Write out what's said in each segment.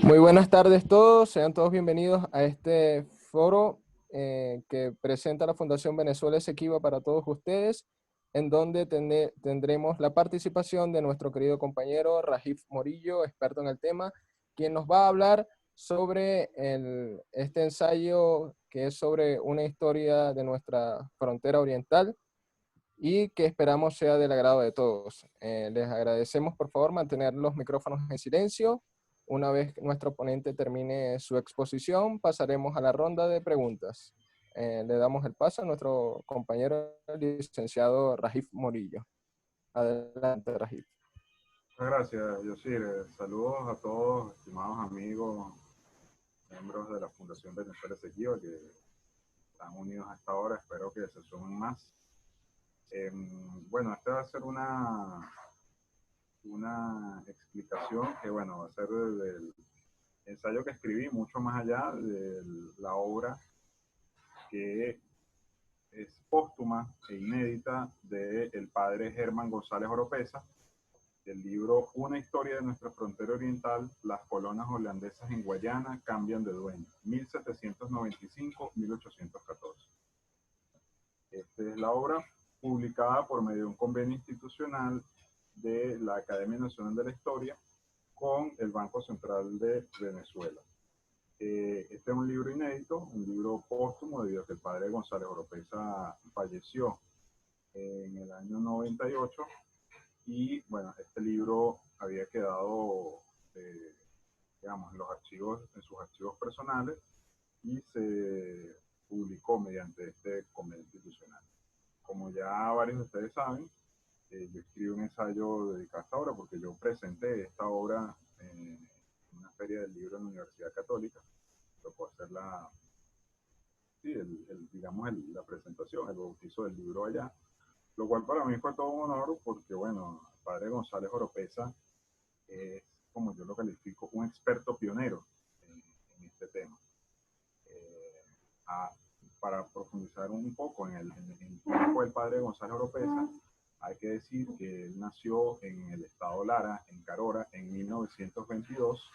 Muy buenas tardes todos, sean todos bienvenidos a este foro que presenta la Fundación Venezuela Esequiba para todos ustedes, en donde tendremos la participación de nuestro querido compañero Rajif Morillo, experto en el tema, quien nos va a hablar sobre este ensayo que es sobre una historia de nuestra frontera oriental y que esperamos sea del agrado de todos. Les agradecemos por favor mantener los micrófonos en silencio. Una vez que nuestro ponente termine su exposición, pasaremos a la ronda de preguntas. Le damos el paso a nuestro compañero licenciado Rajif Morillo. Adelante, Rajif. Muchas gracias, Yosir. Saludos a todos, estimados amigos, miembros de la Fundación Venezuela Esequiba que están unidos hasta ahora. Espero que se sumen más. Bueno, esta va a ser una explicación que, bueno, va a ser del ensayo que escribí, mucho más allá de la obra que es póstuma e inédita del padre Germán González Oropesa, del libro Una historia de nuestra frontera oriental, las colonas holandesas en Guayana cambian de dueño, 1795-1814. Esta es la obra publicada por medio de un convenio institucional de la Academia Nacional de la Historia con el Banco Central de Venezuela. Este es un libro inédito, un libro póstumo, debido a que el padre González Oropesa falleció en el año 98. Y bueno, este libro había quedado, digamos, en sus archivos personales, y se publicó mediante este convenio institucional. Como ya varios de ustedes saben, yo escribí un ensayo dedicado a esta obra porque yo presenté esta obra en una feria del libro en la Universidad Católica. Tocó hacer la presentación, el bautizo del libro allá, lo cual para mí fue todo un honor porque, bueno, el padre González Oropesa es, como yo lo califico, un experto pionero en este tema. Eh, a, para profundizar un poco en el tiempo del padre González Oropesa, hay que decir que él nació en el estado Lara, en Carora, en 1922.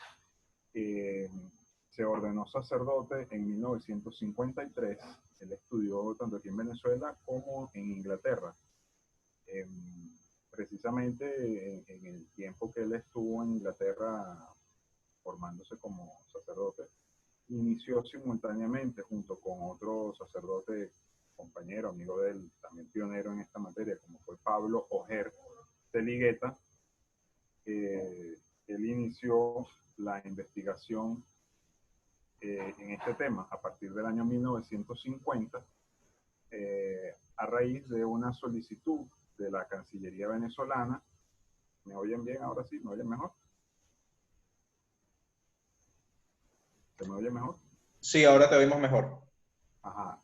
Se ordenó sacerdote en 1953. Él estudió tanto aquí en Venezuela como en Inglaterra. Eh, Precisamente en el tiempo que él estuvo en Inglaterra formándose como sacerdote, inició simultáneamente junto con otro sacerdote, compañero, amigo de él, también pionero en esta materia, como fue Pablo Ojer de Ligueta. Él inició la investigación en este tema a partir del año 1950, a raíz de una solicitud de la Cancillería venezolana. ¿Me oyen bien ahora sí? ¿Me oyen mejor? ¿Se me oye mejor? Sí, ahora te oímos mejor. Ajá.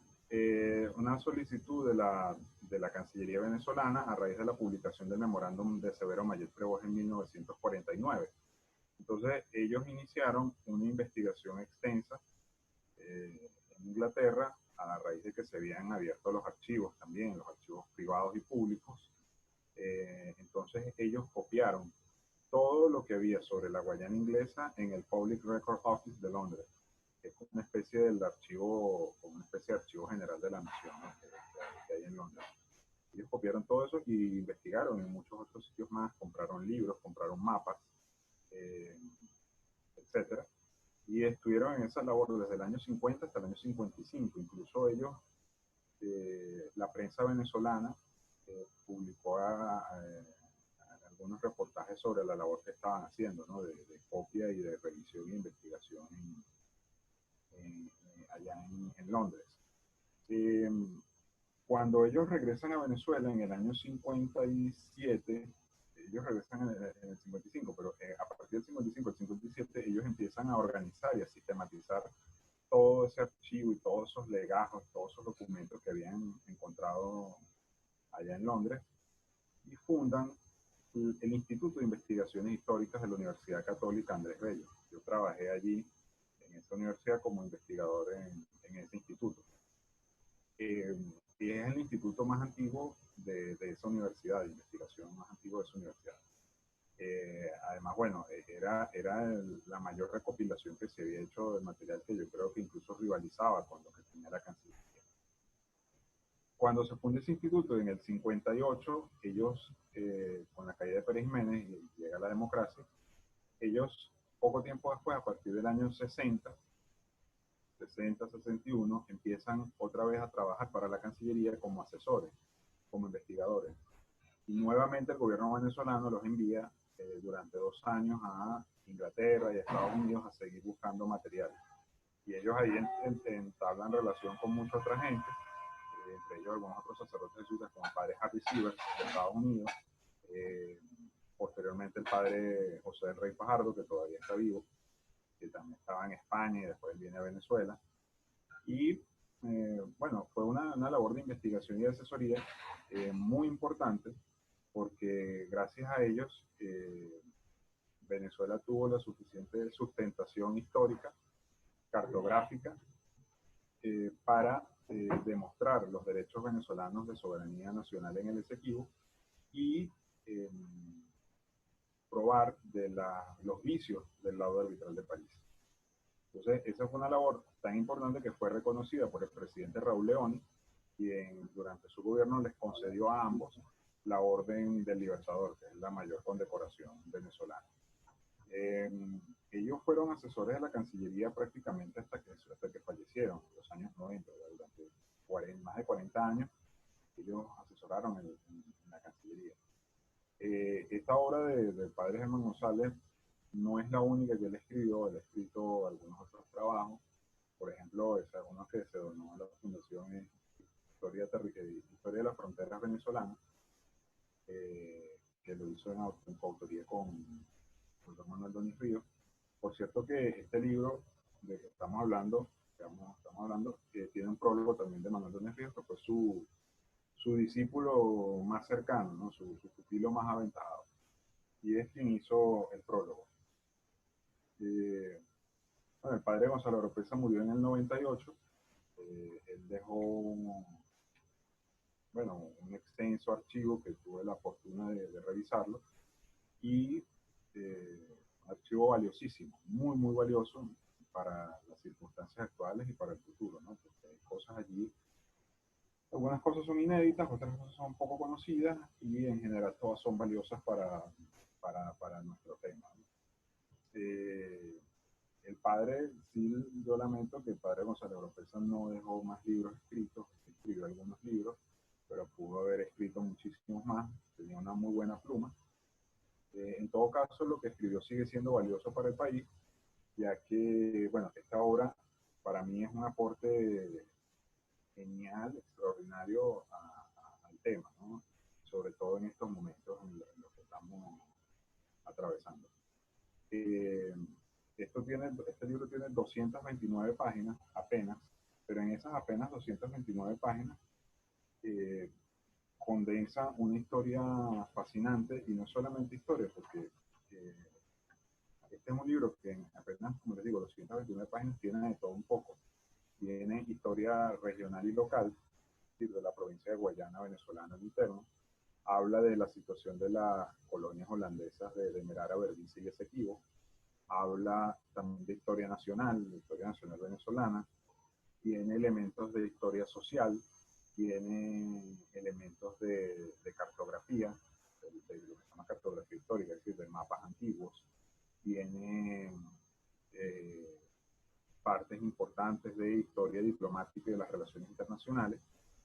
Una solicitud de la Cancillería venezolana a raíz de la publicación del memorándum de Severo Mayet Prevos en 1949. Entonces, ellos iniciaron una investigación extensa en Inglaterra a raíz de que se habían abierto los archivos también, los archivos privados y públicos. Entonces, ellos copiaron todo lo que había sobre la Guayana inglesa en el Public Record Office de Londres, que es una especie de archivo general de la nación, ¿no? que hay en Londres. Ellos copiaron todo eso y investigaron en muchos otros sitios más, compraron libros, compraron mapas, etcétera, y estuvieron en esa labor desde el año 50 hasta el año 55. Incluso ellos, la prensa venezolana, publicó algunos reportajes sobre la labor que estaban haciendo, ¿no? de copia y de revisión e investigación allá en Londres. Cuando ellos regresan a Venezuela en el año 57, ellos regresan en el 55, pero a partir del 55 al 57 ellos empiezan a organizar y a sistematizar todo ese archivo y todos esos legajos, todos esos documentos que habían encontrado allá en Londres, y fundan el Instituto de Investigaciones Históricas de la Universidad Católica Andrés Bello. Yo trabajé allí en esa universidad como investigador en ese instituto. Y es el instituto más antiguo de esa universidad, de investigación más antiguo de esa universidad. Además, bueno, era la mayor recopilación que se había hecho de material que yo creo que incluso rivalizaba con lo que tenía la Cancillería. Cuando se funda ese instituto en el 58, ellos, con la caída de Pérez Jiménez y llega la democracia, ellos poco tiempo después, a partir del año 60, 61, empiezan otra vez a trabajar para la Cancillería como asesores, como investigadores. Y nuevamente el gobierno venezolano los envía durante 2 años a Inglaterra y a Estados Unidos a seguir buscando material. Y ellos ahí entablan relación con mucha otra gente, entre ellos algunos otros sacerdotes jesuitas como el padre Harry Sievers de Estados Unidos, posteriormente el padre José del Rey Fajardo, que todavía está vivo, que también estaba en España y después viene a Venezuela. Y bueno, fue una labor de investigación y de asesoría muy importante, porque gracias a ellos Venezuela tuvo la suficiente sustentación histórica, cartográfica, para demostrar los derechos venezolanos de soberanía nacional en el Esequibo y probar los vicios del laudo arbitral de París. Entonces, esa fue una labor tan importante que fue reconocida por el presidente Raúl Leoni, quien durante su gobierno les concedió a ambos la Orden del Libertador, que es la mayor condecoración venezolana. Ellos fueron asesores de la Cancillería prácticamente hasta que fallecieron, en los años 90, durante más de 40 años, ellos asesoraron en la Cancillería. Esta obra del padre Germán González no es la única que él escribió, él ha escrito algunos otros trabajos, por ejemplo, es uno que se donó a la Fundación Historia de las Fronteras Venezolanas, que lo hizo en coautoría con el don Manuel Donis Ríos. Por cierto que este libro de que estamos hablando, tiene un prólogo también de Manuel Donis Ríos, que fue su discípulo más cercano, ¿no? su pupilo más aventajado, y es quien hizo el prólogo. Bueno, el padre Gonzalo Oropesa murió en el 98. Él dejó un extenso archivo que tuve la fortuna de revisarlo, y un archivo valiosísimo, muy, muy valioso para las circunstancias actuales y para el futuro, ¿no? Porque hay cosas allí, algunas cosas son inéditas, otras cosas son poco conocidas, y en general todas son valiosas para nuestro tema, ¿no? El padre, sí, yo lamento que el padre Gonzalo Oropesa no dejó más libros escritos, escribió algunos libros, pero pudo haber escrito muchísimos más, tenía una muy buena pluma. En todo caso, lo que escribió sigue siendo valioso para el país, ya que, bueno, esta obra para mí es un aporte genial, extraordinario al tema, ¿no? Sobre todo en estos momentos en los que estamos atravesando. Este libro tiene 229 páginas apenas, pero en esas apenas 229 páginas condensa una historia fascinante, y no solamente historia, porque este es un libro que apenas, como les digo, 229 páginas tiene de todo un poco. Tiene historia regional y local, de la provincia de Guayana venezolana en interno. Habla de la situación de las colonias holandesas de Merara, Berbice y Esequibo. Habla también de historia nacional venezolana. Tiene elementos de historia social, tiene elementos de cartografía, de lo que se llama cartografía histórica, es decir, de mapas antiguos. Tiene partes importantes de historia diplomática y de las relaciones internacionales.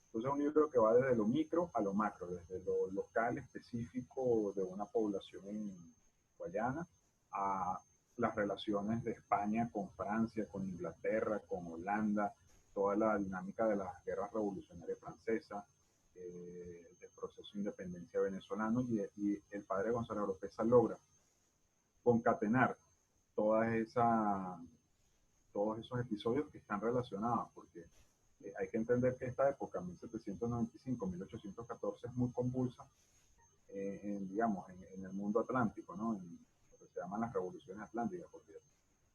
Entonces es un libro que va desde lo micro a lo macro, desde lo local específico de una población en Guayana, a las relaciones de España con Francia, con Inglaterra, con Holanda, toda la dinámica de las guerras revolucionarias francesas, del proceso de independencia venezolano, y el padre Gonzalo Oropesa logra concatenar todos esos episodios que están relacionados, porque hay que entender que esta época, 1795-1814, es muy convulsa en el mundo atlántico, ¿no? En lo que se llaman las revoluciones atlánticas, porque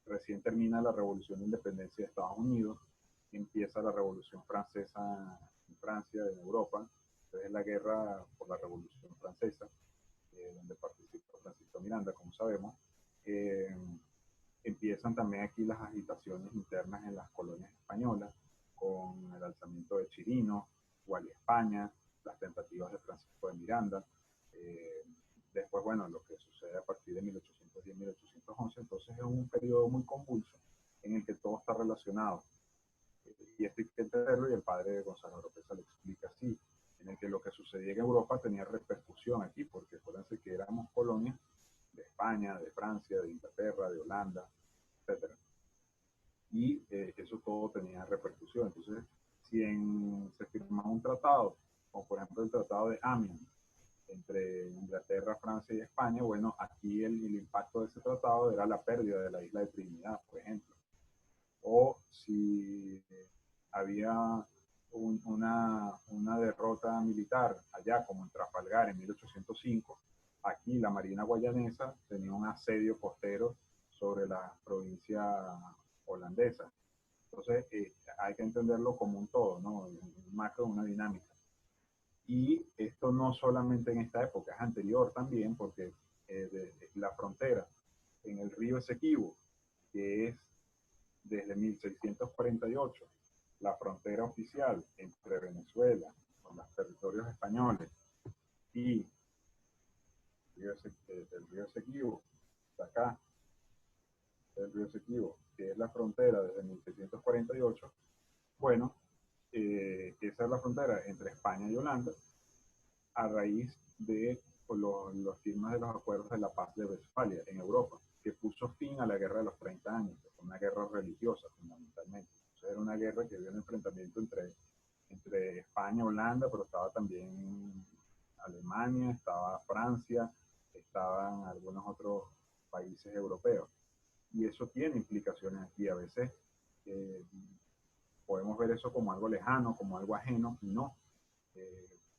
recién termina la revolución de independencia de Estados Unidos, empieza la revolución francesa en Francia, en Europa, entonces la guerra por la revolución francesa, donde participó Francisco Miranda, como sabemos, empiezan también aquí las agitaciones internas en las colonias españolas, con el alzamiento de Chirino, Guardia España, las tentativas de Francisco de Miranda. Después, bueno, lo que sucede a partir de 1810-1811, entonces es un periodo muy convulso en el que todo está relacionado. Y esto hay que entenderlo, y el padre de Gonzalo Oropeza lo explica así, en el que lo que sucedía en Europa tenía repercusión aquí, porque acuérdense que éramos colonias de España, de Francia, de Inglaterra, de Holanda, etc. Y eso todo tenía repercusión. Entonces, si se firmaba un tratado, como por ejemplo el Tratado de Amiens, entre Inglaterra, Francia y España, bueno, aquí el impacto de ese tratado era la pérdida de la isla de Trinidad, por ejemplo. O si había una derrota militar allá, como en Trafalgar en 1805, aquí la Marina guayanesa tenía un asedio costero sobre la provincia holandesa. Entonces, hay que entenderlo como un todo, ¿no? Un macro, una dinámica. Y esto no solamente en esta época, es anterior también, porque la frontera en el río Esequibo, que es desde 1648, la frontera oficial entre Venezuela, con los territorios españoles, y el río Esequibo, acá, el río Esequibo, que es la frontera desde 1648, bueno, esa es la frontera entre España y Holanda, a raíz de los firmas de los acuerdos de la paz de Westfalia en Europa, que puso fin a la guerra de los 30 años, que fue una guerra religiosa fundamentalmente. Entonces era una guerra que había un enfrentamiento entre España y Holanda, pero estaba también Alemania, estaba Francia, estaban algunos otros países europeos. Y eso tiene implicaciones aquí. A veces podemos ver eso como algo lejano, como algo ajeno, y no.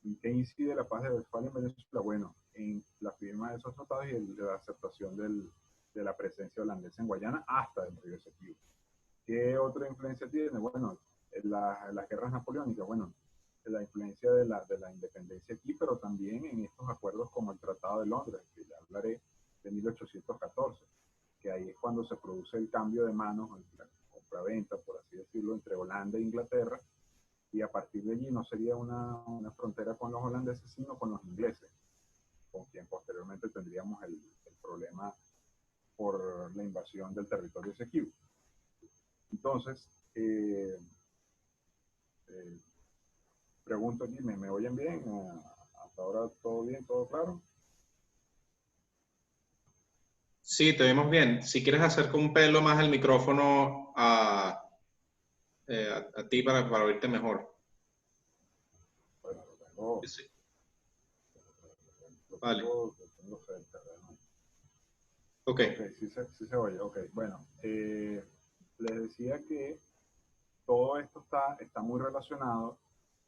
¿En qué incide la paz de Westfalia en Venezuela? Bueno, en la firma de esos tratados y la aceptación de la presencia holandesa en Guayana hasta el río Esequibo. ¿Qué otra influencia tiene? Bueno, las guerras napoleónicas, bueno, la influencia de la independencia aquí, pero también en estos acuerdos como el Tratado de Londres, que ya hablaré, de 1814, que ahí es cuando se produce el cambio de manos, la compraventa, por así decirlo, entre Holanda e Inglaterra, y a partir de allí no sería una frontera con los holandeses, sino con los ingleses, con quien posteriormente tendríamos el problema por la invasión del territorio Esequibo. Entonces, pregunto aquí, ¿me oyen bien? ¿Hasta ahora todo bien, todo claro? Sí, te vemos bien. Si quieres acerca un pelo más el micrófono a ti para oírte mejor. Bueno, lo tengo, Sí. vale. Vale. Lo tengo cerca, ¿no? Ok. Ok, sí se oye. Ok, bueno, les decía que todo esto está muy relacionado,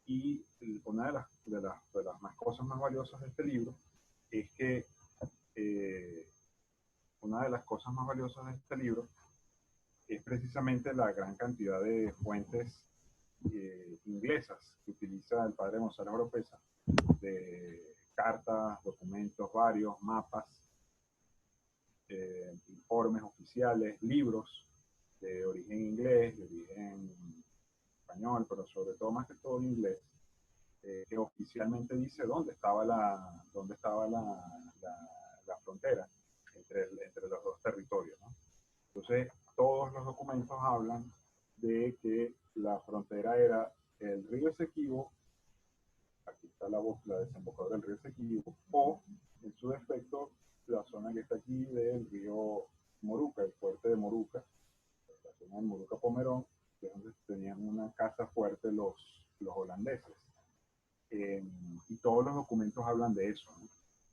y una de las más cosas más valiosas de este libro es que una de las cosas más valiosas de este libro es precisamente la gran cantidad de fuentes inglesas que utiliza el padre Gonzalo Oropeza, de cartas, documentos varios, mapas, informes oficiales, libros de origen inglés, de origen español, pero sobre todo, más que todo inglés, que oficialmente dice dónde estaba la frontera entre los dos territorios, ¿no? Entonces, todos los documentos hablan de que la frontera era el río Esequibo, aquí está la desembocadura del río Esequibo, o, en su defecto, la zona que está aquí del río Moruca, el fuerte de Moruca, la zona del Moruca Pomerón, que es donde tenían una casa fuerte los holandeses. Y todos los documentos hablan de eso, ¿no?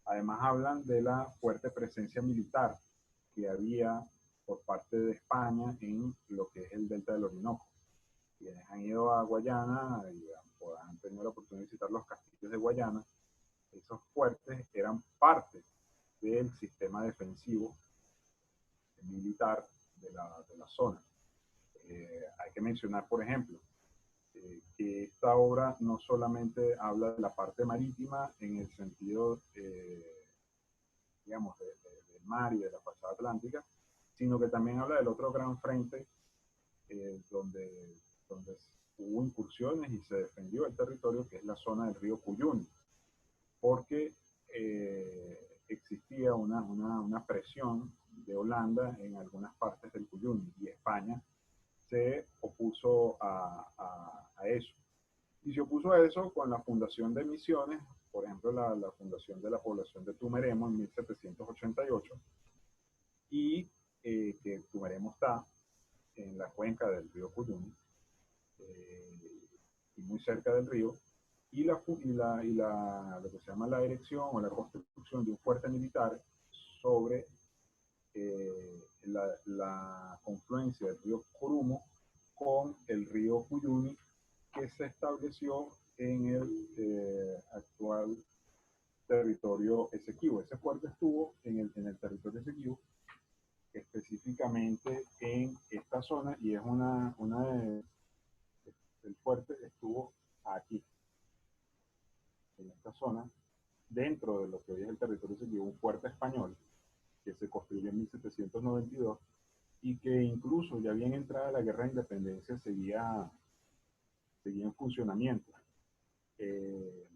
Además hablan de la fuerte presencia militar que había por parte de España en lo que es el delta del Orinoco. Quienes han ido a Guayana y han tenido la oportunidad de visitar los castillos de Guayana, esos fuertes eran parte del sistema defensivo militar de la zona. Hay que mencionar, por ejemplo, que esta obra no solamente habla de la parte marítima en el sentido digamos, del mar y de la fachada atlántica, sino que también habla del otro gran frente donde hubo incursiones y se defendió el territorio, que es la zona del río Cuyuni, porque existía una presión de Holanda en algunas partes del Cuyuni y España se opuso a eso. Y se opuso a eso con la fundación de misiones, por ejemplo, la fundación de la población de Tumeremo en 1788, y que Tumeremo está en la cuenca del río Cuyuni, y muy cerca del río, y lo que se llama la erección o la construcción de un fuerte militar sobre la confluencia del río Corumo con el río Cuyuni, que se estableció en el actual territorio Esequibo. Ese fuerte estuvo en el territorio Esequibo, específicamente en esta zona, y es el fuerte estuvo aquí, en esta zona, dentro de lo que hoy es el territorio Esequibo, un fuerte español que se construyó en 1792 y que incluso ya bien entrada la guerra de independencia seguía en funcionamiento. Eh,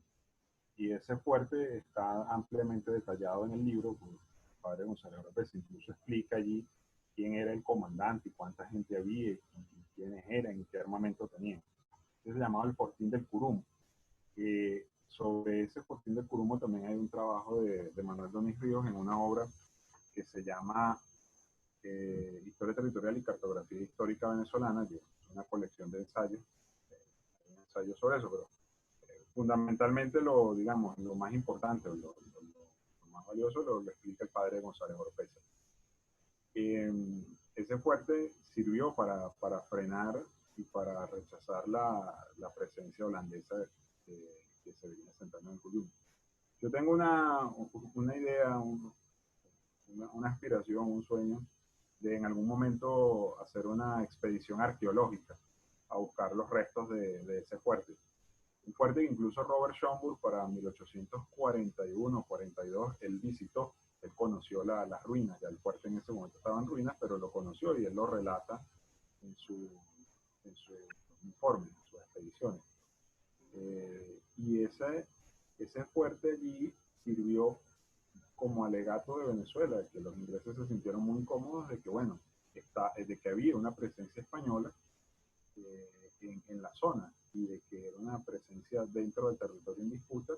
y ese fuerte está ampliamente detallado en el libro, pues, el padre González Oropesa incluso explica allí quién era el comandante y cuánta gente había y quiénes eran y qué armamento tenían. Se llamaba el Fortín del Curumo. Sobre ese Fortín del Curumo también hay un trabajo de Manuel Donis Ríos en una obra que se llama Historia Territorial y Cartografía Histórica Venezolana, que es una colección de ensayos, ensayos sobre eso, pero fundamentalmente digamos, lo más importante, lo más valioso lo explica el padre González Oropesa. Ese fuerte sirvió para frenar y para rechazar la presencia holandesa que se venía sentando en el Cuyuni. Yo tengo una idea, una aspiración, un sueño de en algún momento hacer una expedición arqueológica a buscar los restos de ese fuerte. Un fuerte que incluso Robert Schomburg para 1841-42 él visitó, él conoció las ruinas, ya el fuerte en ese momento estaba en ruinas, pero lo conoció y él lo relata en su informe, en sus expediciones. Y ese fuerte allí sirvió como alegato de Venezuela, que los ingleses se sintieron muy incómodos de que, bueno, de que había una presencia española en la zona y de que era una presencia dentro del territorio en disputa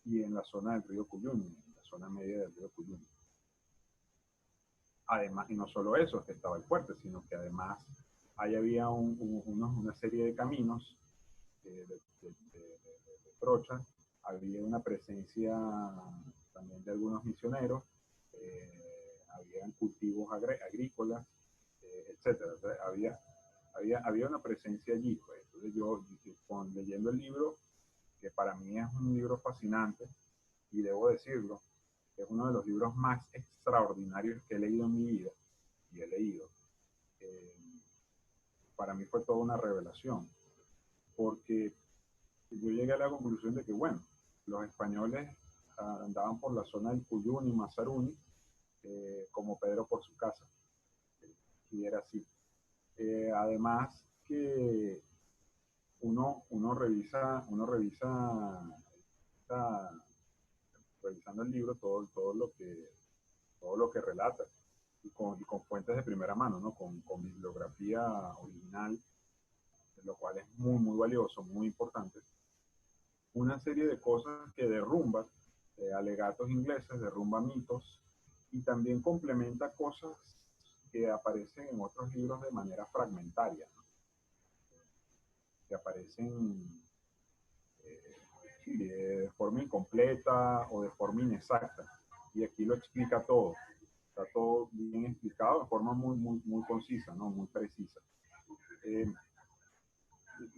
y en la zona del río Cuyuni, en la zona media del río Cuyuni. Además, y no solo eso, que estaba el fuerte, sino que además ahí había una serie de caminos de trochas, había una presencia también de algunos misioneros, había cultivos agrícolas, etcétera. O sea, había una presencia allí. Pues. Entonces yo, leyendo el libro, que para mí es un libro fascinante, y debo decirlo, es uno de los libros más extraordinarios que he leído en mi vida, y he leído. Para mí fue toda una revelación, porque yo llegué a la conclusión de que, bueno, los españoles andaban por la zona del Cuyuni, Mazaruni, como Pedro por su casa, y era así. Además que revisando el libro todo lo que relata y con fuentes de primera mano, ¿no? Con bibliografía original, lo cual es muy, muy valioso, muy importante. Una serie de cosas que derrumba alegatos ingleses, derrumba mitos y también complementa cosas que aparecen en otros libros de manera fragmentaria, ¿no? Que aparecen de forma incompleta o de forma inexacta. Y aquí lo explica todo. Está todo bien explicado de forma muy, muy, muy concisa, ¿no? Muy precisa.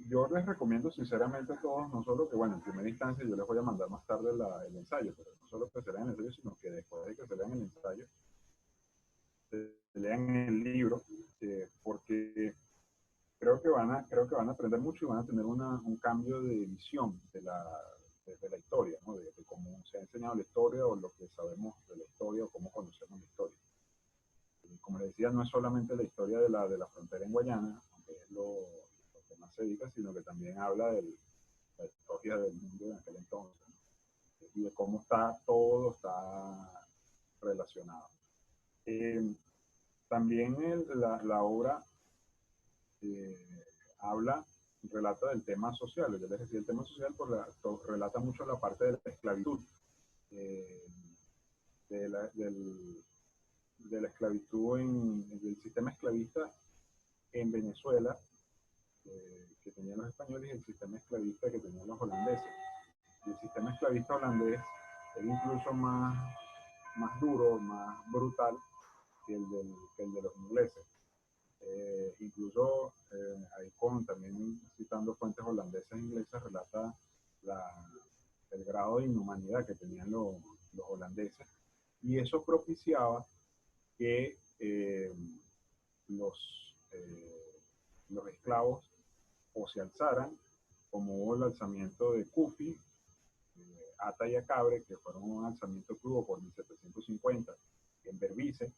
Yo les recomiendo sinceramente a todos, no solo que, bueno, en primera instancia yo les voy a mandar más tarde el ensayo, pero no solo que se lean el ensayo, sino que después de que se lean el ensayo, se lean el libro, porque creo que van a aprender mucho y van a tener un cambio de visión desde la historia, ¿no? De cómo se ha enseñado la historia o lo que sabemos de la historia o cómo conocemos la historia. Como les decía, no es solamente la historia de la frontera en Guayana, aunque es lo que más se dedica, sino que también habla de la historia del mundo en aquel entonces, ¿no? Y de cómo todo está relacionado. También la obra habla, relata del tema social. Yo les decía el tema social porque relata mucho la parte de la esclavitud, eh, de, la, del, de la esclavitud del sistema esclavista en Venezuela, que tenían los españoles, y el sistema esclavista que tenían los holandeses. Y el sistema esclavista holandés era incluso más duro, más brutal que el de los ingleses. Incluso ahí también citando fuentes holandesas e inglesas, relata el grado de inhumanidad que tenían los holandeses, y eso propiciaba que los esclavos o se alzaran, como hubo el alzamiento de Cufi, Ata y Acabre, que fueron un alzamiento que hubo por 1750 en Berbice,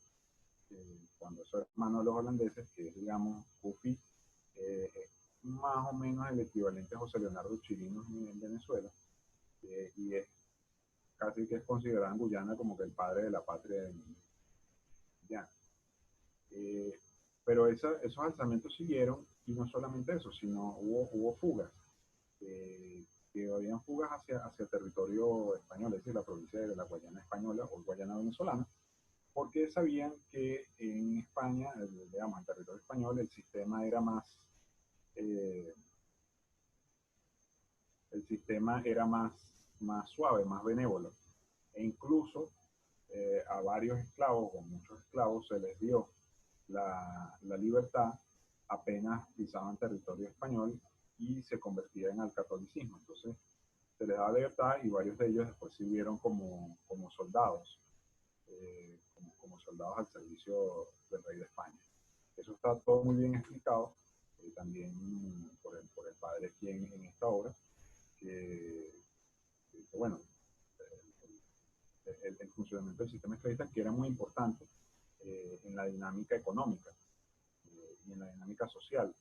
cuando eso era mano de los holandeses, que es, digamos, Cufi, es más o menos el equivalente a José Leonardo Chirinos en Venezuela, y es casi que es considerado en Guyana como que el padre de la patria en Guyana. Pero esos alzamientos siguieron, y no solamente eso, sino hubo fugas, que habían fugas hacia territorio español, es decir, la provincia de la Guayana española o Guayana venezolana, porque sabían que en España, digamos, en territorio español, el sistema era más suave, más benévolo. E incluso a varios esclavos, o muchos esclavos, se les dio la libertad apenas pisaban territorio español y se convertían al catolicismo. Entonces, se les daba libertad y varios de ellos después sirvieron como soldados, como soldados al servicio del rey de España. Eso está todo muy bien explicado, también por el padre aquí en esta obra, que bueno, el funcionamiento del sistema esclavista, que era muy importante en la dinámica económica y en la dinámica social,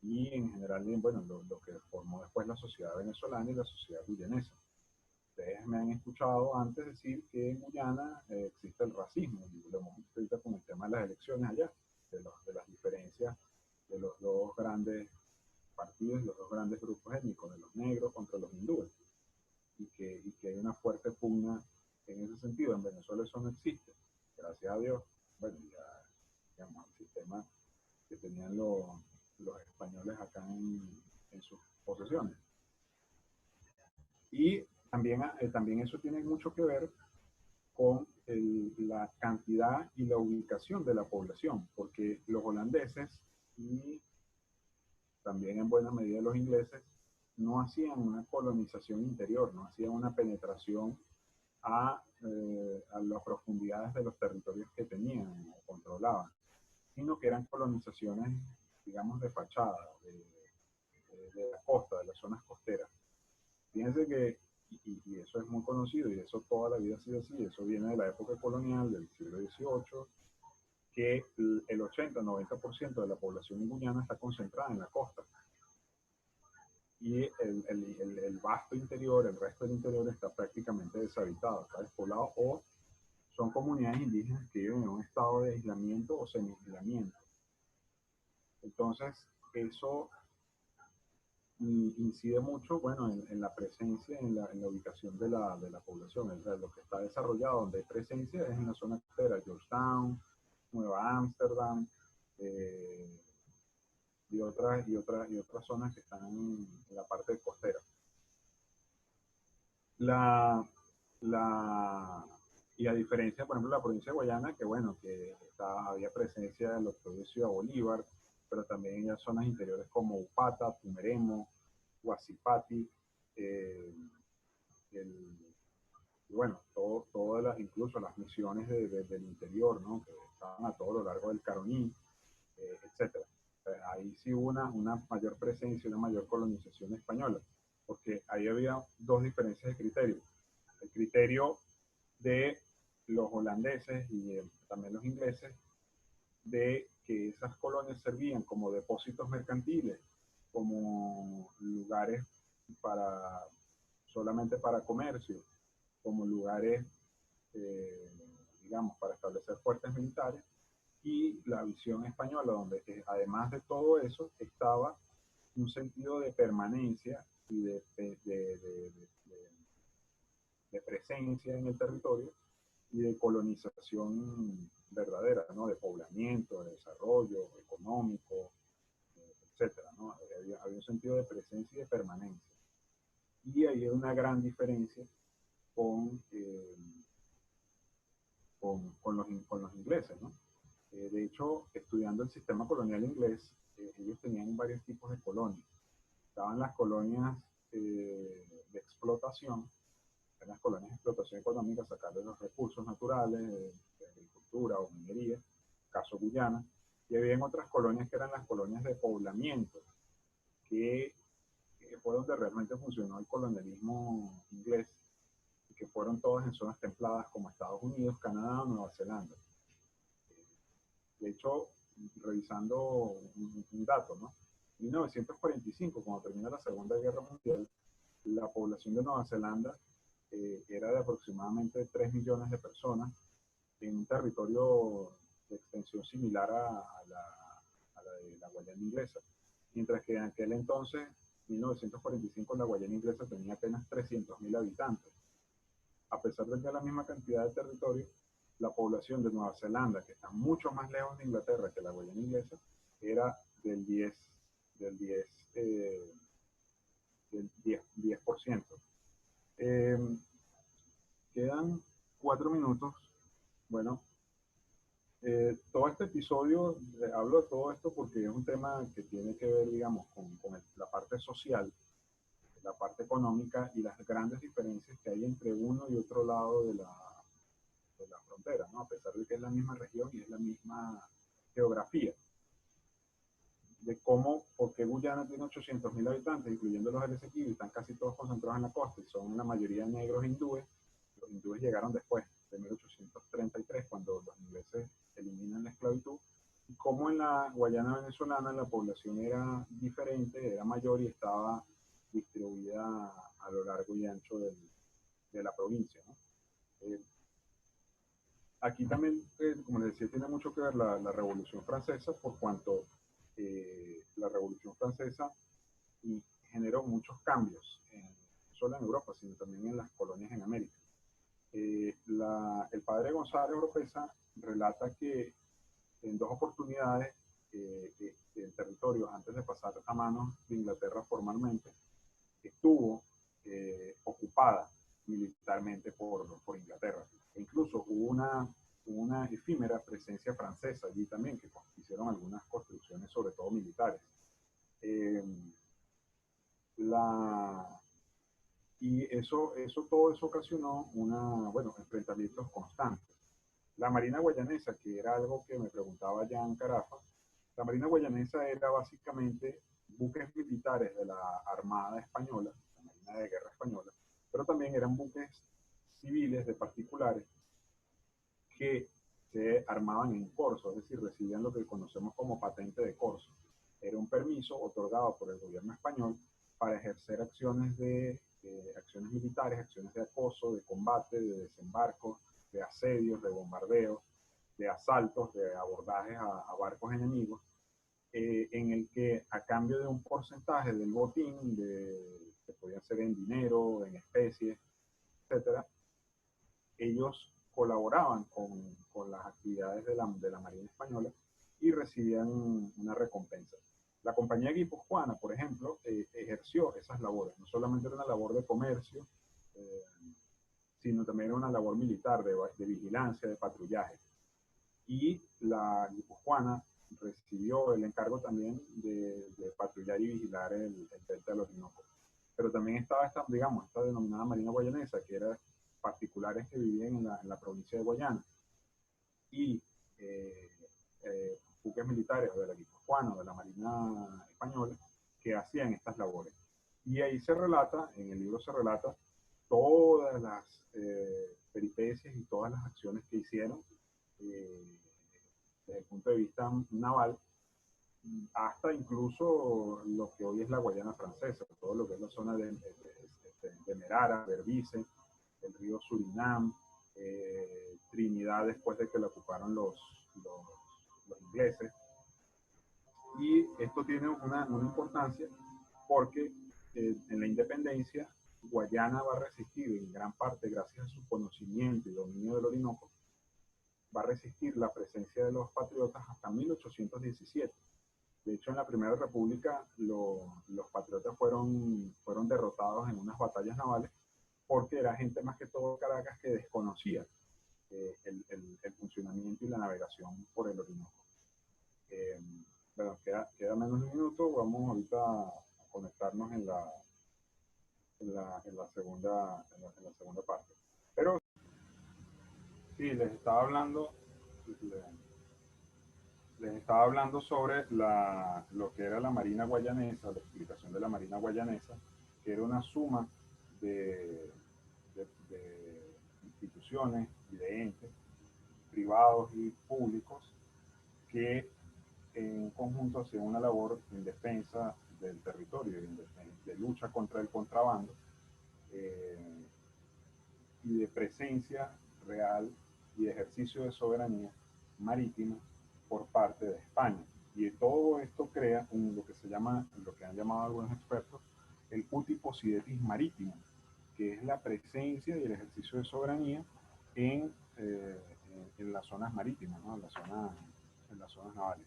y en general, bueno, lo que formó después la sociedad venezolana y la sociedad guyanesa. Ustedes me han escuchado antes decir que en Guyana existe el racismo, y lo hemos visto ahorita con el tema de las elecciones allá, de las diferencias de los dos grandes partidos, los dos grandes grupos étnicos, de los negros contra los hindúes, y que hay una fuerte pugna en ese sentido. En Venezuela eso no existe, gracias a Dios. Bueno, ya, digamos, el sistema que tenían los españoles acá en sus posesiones. Y también eso tiene mucho que ver con la cantidad y la ubicación de la población, porque los holandeses y también en buena medida los ingleses no hacían una colonización interior, no hacían una penetración a las profundidades de los territorios que tenían o controlaban, sino que eran colonizaciones, digamos, de fachada, de la costa, de las zonas costeras. Fíjense que, y eso es muy conocido, y eso toda la vida ha sido así, eso viene de la época colonial del siglo XVIII, que el 80-90% de la población guyana está concentrada en la costa. Y el vasto interior, el resto del interior está prácticamente deshabitado, está despoblado, o son comunidades indígenas que viven en un estado de aislamiento o semi-aislamiento. Entonces, eso incide mucho, bueno, en la presencia, en la ubicación de la población. O sea, lo que está desarrollado donde hay presencia es en la zona costera, Georgetown, Nueva Ámsterdam, y otras zonas que están en la parte costera. Y a diferencia, por ejemplo, de la provincia de Guayana, que bueno, que había presencia de lo que hoy es Ciudad Bolívar, pero también en zonas interiores como Upata, Pumeremo, Huacipati, y bueno, incluso las misiones del interior, ¿no? Que estaban a todo lo largo del Caroní, etc. Ahí sí hubo una mayor presencia, una mayor colonización española. porque ahí había dos diferencias de criterio. El criterio de los holandeses y también los ingleses de que esas colonias servían como depósitos mercantiles, como lugares para solamente para comercio, como lugares, eh, digamos, para establecer fuertes militares, y la visión española, donde además de todo eso estaba un sentido de permanencia y de presencia en el territorio y de colonización verdadera, ¿no? De poblamiento, de desarrollo económico, etcétera, ¿no? Había un sentido de presencia y de permanencia. Y ahí hay una gran diferencia con, con los ingleses, ¿no? De hecho, estudiando el sistema colonial inglés, ellos tenían varios tipos de colonias. Estaban las colonias de explotación, en las colonias de explotación económica, sacarle los recursos naturales de agricultura o minería, caso Guyana, y había otras colonias que eran las colonias de poblamiento, que fue donde realmente funcionó el colonialismo inglés, y que fueron todas en zonas templadas como Estados Unidos, Canadá o Nueva Zelanda. De hecho, revisando un dato, ¿no? En 1945, cuando termina la Segunda Guerra Mundial, la población de Nueva Zelanda era de aproximadamente 3 millones de personas en un territorio de extensión similar a la de la Guayana Inglesa. Mientras que en aquel entonces, 1945, la Guayana Inglesa tenía apenas 300.000 habitantes. A pesar de que la misma cantidad de territorio, la población de Nueva Zelanda, que está mucho más lejos de Inglaterra que la Guayana Inglesa, era del 10, del 10, del 10%. Quedan 4 minutos. Bueno, todo este episodio, hablo de todo esto porque es un tema que tiene que ver, digamos, con la parte social, la parte económica y las grandes diferencias que hay entre uno y otro lado de la frontera, ¿no? A pesar de que es la misma región y es la misma geografía. De cómo, porque Guyana tiene 800.000 habitantes, incluyendo los del Esequibo, y están casi todos concentrados en la costa, y son la mayoría negros hindúes. Los hindúes llegaron después, de 1833, cuando los ingleses eliminan la esclavitud. Y cómo en la Guayana venezolana la población era diferente, era mayor y estaba distribuida a lo largo y ancho de la provincia, ¿no? Aquí también, como les decía, tiene mucho que ver la Revolución Francesa, por cuanto la Revolución Francesa generó muchos cambios, no solo en Europa, sino también en las colonias en América. El padre González Oropesa relata que en dos oportunidades el territorio, antes de pasar a manos de Inglaterra formalmente, estuvo ocupada militarmente por Inglaterra. E incluso hubo una efímera presencia francesa allí también, que hicieron algunas construcciones, sobre todo militares. Y todo eso ocasionó enfrentamientos constantes. La Marina Guayanesa, que era algo que me preguntaba Jan Carafa, la Marina Guayanesa era básicamente buques militares de la Armada Española, la Marina de Guerra Española, pero también eran buques civiles de particulares que se armaban en corso, es decir, recibían lo que conocemos como patente de corso. Era un permiso otorgado por el gobierno español para ejercer acciones acciones militares, acciones de acoso, de combate, de desembarco, de asedios, de bombardeos, de asaltos, de abordajes a barcos enemigos, en el que a cambio de un porcentaje del botín, que podía ser en dinero, en especies, etcétera, ellos colaboraban con las actividades de la Marina Española y recibían una recompensa. La compañía guipuzcoana, por ejemplo, ejerció esas labores. No solamente era una labor de comercio, sino también era una labor militar de vigilancia, de patrullaje. Y la guipuzcoana recibió el encargo también de patrullar y vigilar el delta del Orinoco. Pero también estaba esta denominada Marina Guayanesa, que era particulares que vivían en la provincia de Guayana. Y buques militares de la guipuzcoana o de la Marina Española que hacían estas labores. Y ahí se relata, en el libro se relata todas las peripecias y todas las acciones que hicieron eh, desde el punto de vista naval, hasta incluso lo que hoy es la Guayana Francesa, todo lo que es la zona de Merara, Berbice, el río Surinam, Trinidad después de que la ocuparon los ingleses. Y esto tiene una importancia porque en la independencia Guayana va a resistir en gran parte gracias a su conocimiento y dominio del Orinoco, va a resistir la presencia de los patriotas hasta 1817. De hecho, en la Primera República los patriotas fueron derrotados en unas batallas navales porque era gente más que todo Caracas que desconocía el funcionamiento y la navegación por el Orinoco. Eh, bueno, queda menos de un minuto, vamos ahorita a conectarnos en la segunda parte. Pero sí, les estaba hablando sobre lo que era la Marina Guayanesa, la explicación de la Marina Guayanesa, que era una suma de instituciones y de entes privados y públicos que en conjunto hacían una labor en defensa del territorio, de lucha contra el contrabando eh, y de presencia real y de ejercicio de soberanía marítima por parte de España. Y todo esto crea lo que se llama, lo que han llamado algunos expertos, el uti possidetis marítimo, que es la presencia y el ejercicio de soberanía en, eh, en las zonas marítimas, ¿no? En las zonas navales.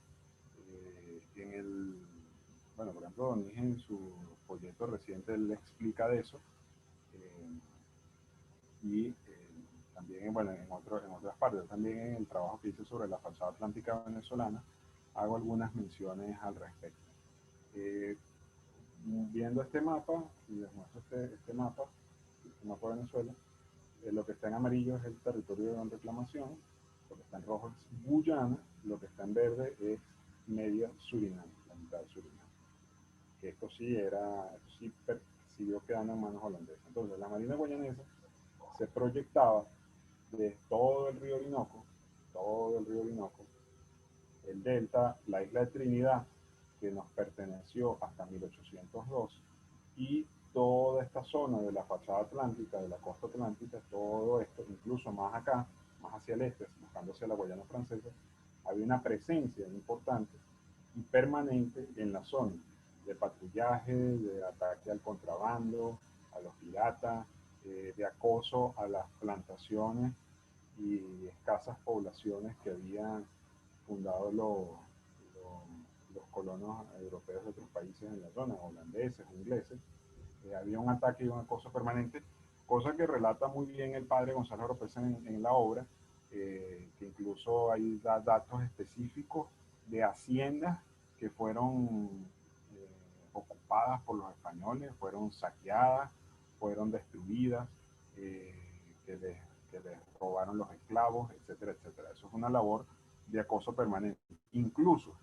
Bueno, por ejemplo, Don Inge en su folleto reciente él explica de eso. Eh, y también, bueno, en otras partes, también en el trabajo que hice sobre la fachada atlántica venezolana, hago algunas menciones al respecto. Viendo este mapa, y les muestro este mapa de Venezuela, lo que está en amarillo es el territorio de reclamación, lo que está en rojo es Guyana, lo que está en verde es media Surinam, la mitad de Surinam. Que esto sí siguió quedando en manos holandesas. Entonces, la Marina Guayanesa se proyectaba de todo el río Orinoco, el delta, la isla de Trinidad, que nos perteneció hasta 1802, y toda esta zona de la fachada atlántica, de la costa atlántica, todo esto, incluso más acá, más hacia el este, buscando hacia la Guayana Francesa, había una presencia importante y permanente en la zona de patrullaje, de ataque al contrabando, a los piratas, de acoso a las plantaciones y escasas poblaciones que habían fundado los colonos europeos de otros países en la zona, holandeses, ingleses. Había un ataque y un acoso permanente, cosa que relata muy bien el padre Gonzalo Oropesa en la obra, que incluso hay datos específicos de haciendas que fueron ocupadas por los españoles, fueron saqueadas, fueron destruidas, eh, que, les, que les robaron los esclavos, etcétera, etcétera. Eso es una labor de acoso permanente. Incluso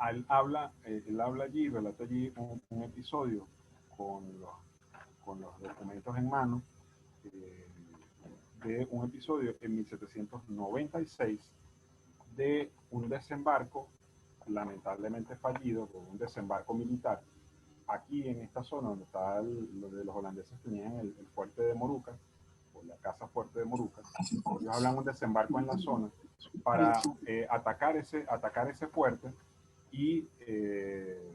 él habla allí, relata allí un episodio con los documentos en mano, eh, de un episodio en 1796 de un desembarco lamentablemente fallido, un desembarco militar aquí en esta zona donde los holandeses tenían el fuerte de Moruca, o la casa fuerte de Moruca. Ellos hablan de un desembarco en la zona para atacar ese fuerte y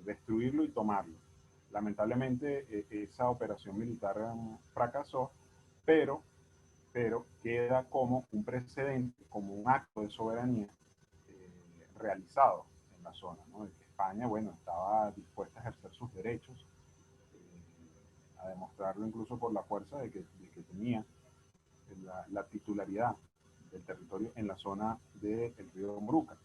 destruirlo y tomarlo. Lamentablemente esa operación militar fracasó, pero queda como un precedente, como un acto de soberanía realizado en la zona, ¿no? De que España, bueno, estaba dispuesta a ejercer sus derechos, a demostrarlo incluso por la fuerza de que tenía la titularidad del territorio en la zona del río Moruca.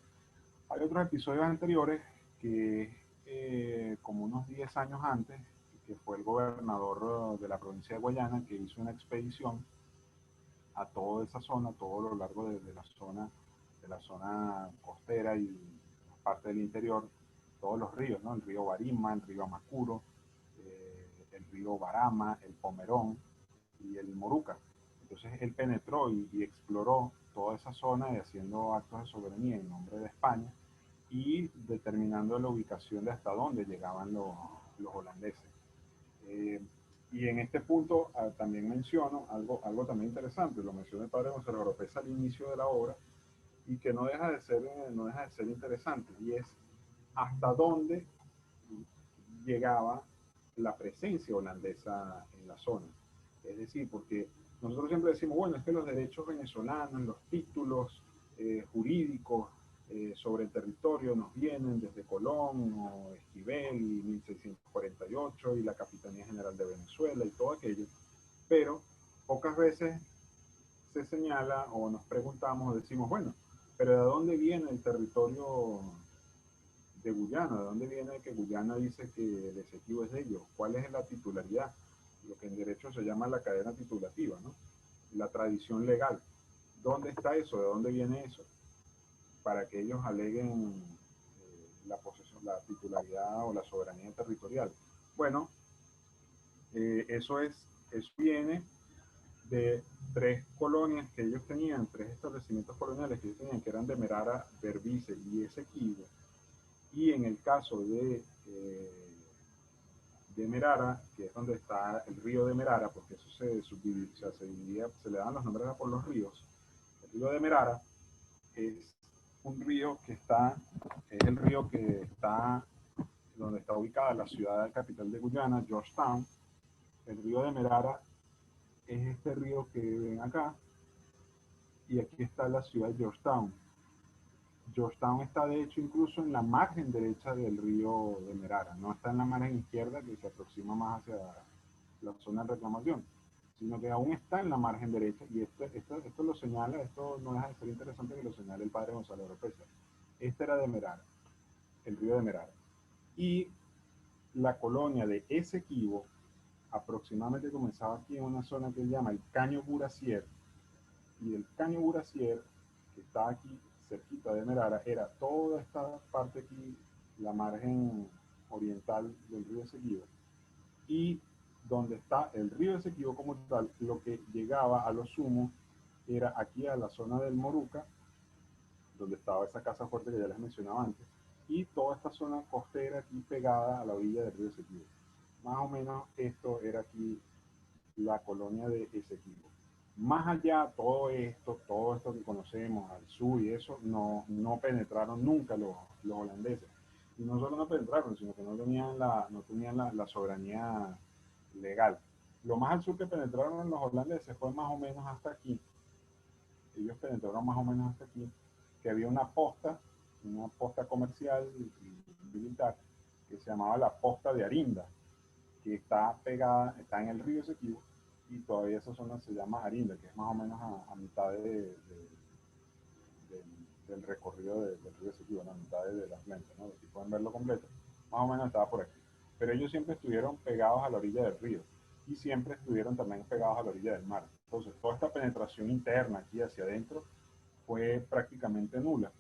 Hay otros episodios anteriores que, como unos 10 años antes, que fue el gobernador de la provincia de Guayana, que hizo una expedición a toda esa zona, todo lo largo de la zona costera y parte del interior, todos los ríos, ¿no? El río Barima, el río Amacuro, el río Barama, el Pomerón y el Moruca. Entonces él penetró y exploró toda esa zona y haciendo actos de soberanía en nombre de España y determinando la ubicación de hasta dónde llegaban los holandeses. Y en este punto también menciono algo también interesante, lo mencionó el padre Gonzalo Oropesa al inicio de la obra, y que no deja de ser interesante, y es hasta dónde llegaba la presencia holandesa en la zona. Es decir, porque nosotros siempre decimos, bueno, es que los derechos venezolanos, los títulos jurídicos sobre el territorio nos vienen desde Colón o Esquivel y 1648 y la Capitanía General de Venezuela y todo aquello, pero pocas veces se señala o nos preguntamos o decimos, bueno, pero ¿de dónde viene el territorio de Guyana? ¿De dónde viene que Guyana dice que el Esequibo es de ellos? ¿Cuál es la titularidad? Lo que en derecho se llama la cadena titulativa, ¿no? La tradición legal. ¿Dónde está eso? ¿De dónde viene eso? Para que ellos aleguen la posesión, la titularidad o la soberanía territorial. Bueno, eso viene de 3 colonias que ellos tenían, 3 establecimientos coloniales que ellos tenían, que eran Demerara, Berbice y Esequibo. Y en el caso de Merara, que es donde está el río de Merara, porque eso se subdividía, o sea, se le dan los nombres por los ríos. El río de Merara es un río que está, es el río que está donde está ubicada la ciudad capital de Guyana, Georgetown. El río de Merara es este río que ven acá, y aquí está la ciudad de Georgetown. Georgetown está de hecho incluso en la margen derecha del río de Merara, no está en la margen izquierda que se aproxima más hacia la zona de reclamación, sino que aún está en la margen derecha, y esto lo señala, esto no deja de ser interesante que lo señale el padre Gonzalo Oropesa. Este era de Merara, el río de Merara. Y la colonia de Esequibo aproximadamente comenzaba aquí en una zona que se llama el Caño Buracier, y el Caño Buracier, que está aquí cerquita de Merara, era toda esta parte aquí, la margen oriental del río Esequibo, y donde está el río Esequibo como tal, lo que llegaba a lo sumo era aquí a la zona del Moruca, donde estaba esa casa fuerte que ya les mencionaba antes, y toda esta zona costera aquí pegada a la orilla del río Esequibo. Más o menos esto era aquí la colonia de Esequibo. Más allá, todo esto que conocemos al sur y eso, no penetraron nunca los holandeses. Y no solo no penetraron, sino que no tenían la soberanía legal. Lo más al sur que penetraron los holandeses fue más o menos hasta aquí. Ellos penetraron más o menos hasta aquí, que había una posta comercial y militar, que se llamaba la posta de Arinda, que está pegada, está en el río Esequibo, y todavía esa zona se llama Arinda, que es más o menos a mitad del recorrido del río Esequibo, a mitad de la planta, ¿no? Si pueden verlo completo, más o menos estaba por aquí. Pero ellos siempre estuvieron pegados a la orilla del río, y siempre estuvieron también pegados a la orilla del mar. Entonces, toda esta penetración interna aquí hacia adentro fue prácticamente nula.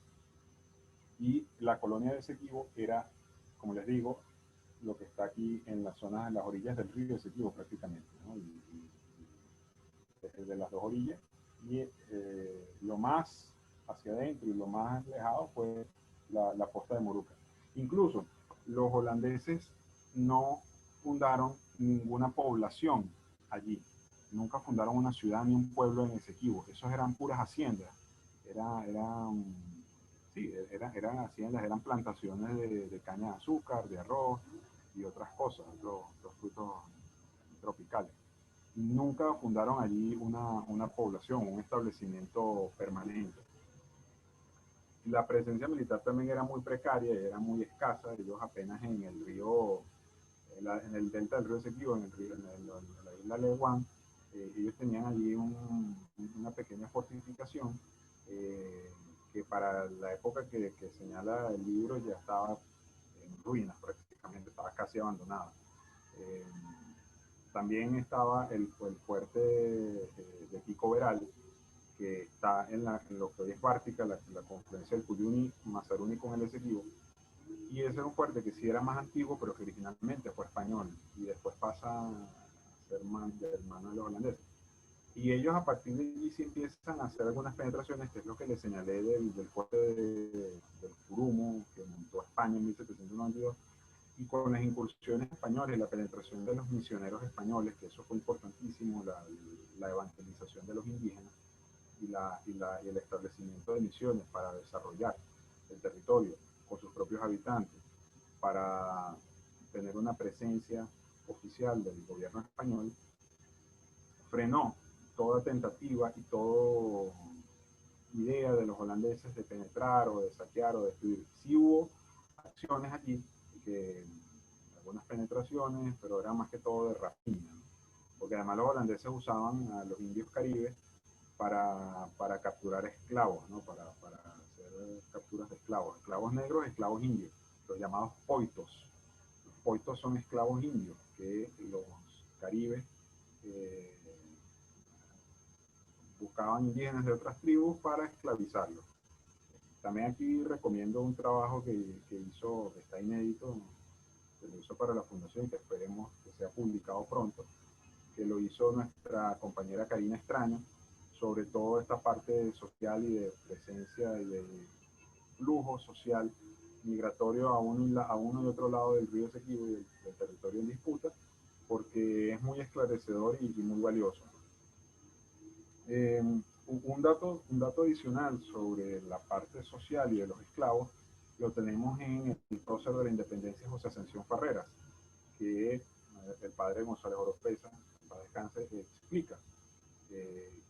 Y la colonia de Esequibo era, como les digo, lo que está aquí en las zonas, en las orillas del río Esequibo prácticamente, ¿no? De las dos orillas. Y lo más hacia adentro y lo más alejado fue la posta de Moruca. Incluso los holandeses no fundaron ninguna población allí. Nunca fundaron una ciudad ni un pueblo en Esequibo. Esos eran puras haciendas. Eran haciendas, eran plantaciones de caña de azúcar, de arroz y otras cosas, los frutos tropicales. Nunca fundaron allí una población, un establecimiento permanente. La presencia militar también era muy precaria, era muy escasa. Ellos apenas en el río, en el delta del río Esequibo, en la isla Leguán, ellos tenían allí una pequeña fortificación que para la época que señala el libro ya estaba en ruinas prácticamente, estaba casi abandonada. También estaba el fuerte de Pico Veral, que está en lo que hoy es Bártica, la confluencia del Cuyuni, Mazaruni con el Esequibo, Y ese era un fuerte que sí era más antiguo, pero que originalmente fue español, y después pasa a ser del mano de los holandeses. Y ellos a partir de allí sí empiezan a hacer algunas penetraciones, que es lo que les señalé del fuerte del Curumo, que montó España en 1792, y con las incursiones españolas, la penetración de los misioneros españoles, que eso fue importantísimo, la evangelización de los indígenas y el establecimiento de misiones para desarrollar el territorio con sus propios habitantes, para tener una presencia oficial del gobierno español, frenó toda tentativa y toda idea de los holandeses de penetrar o de saquear o de destruir. Sí hubo acciones allí, algunas penetraciones, pero era más que todo de rapiña, ¿no? Porque además los holandeses usaban a los indios caribes para capturar esclavos, ¿no? Para hacer capturas de esclavos negros, esclavos indios, los llamados poitos. Los poitos son esclavos indios que los caribes buscaban indígenas de otras tribus para esclavizarlos. También aquí recomiendo un trabajo que hizo, que está inédito, que lo hizo para la Fundación y que esperemos que sea publicado pronto, que lo hizo nuestra compañera Karina Extraño, sobre todo esta parte social y de presencia y de flujo social migratorio a uno y otro lado del río Esequibo y del territorio en disputa, porque es muy esclarecedor y muy valioso. Un dato adicional sobre la parte social y de los esclavos lo tenemos en el prócer de la independencia José Ascensión Farreras, que el padre González Oropesa, para descanse, explica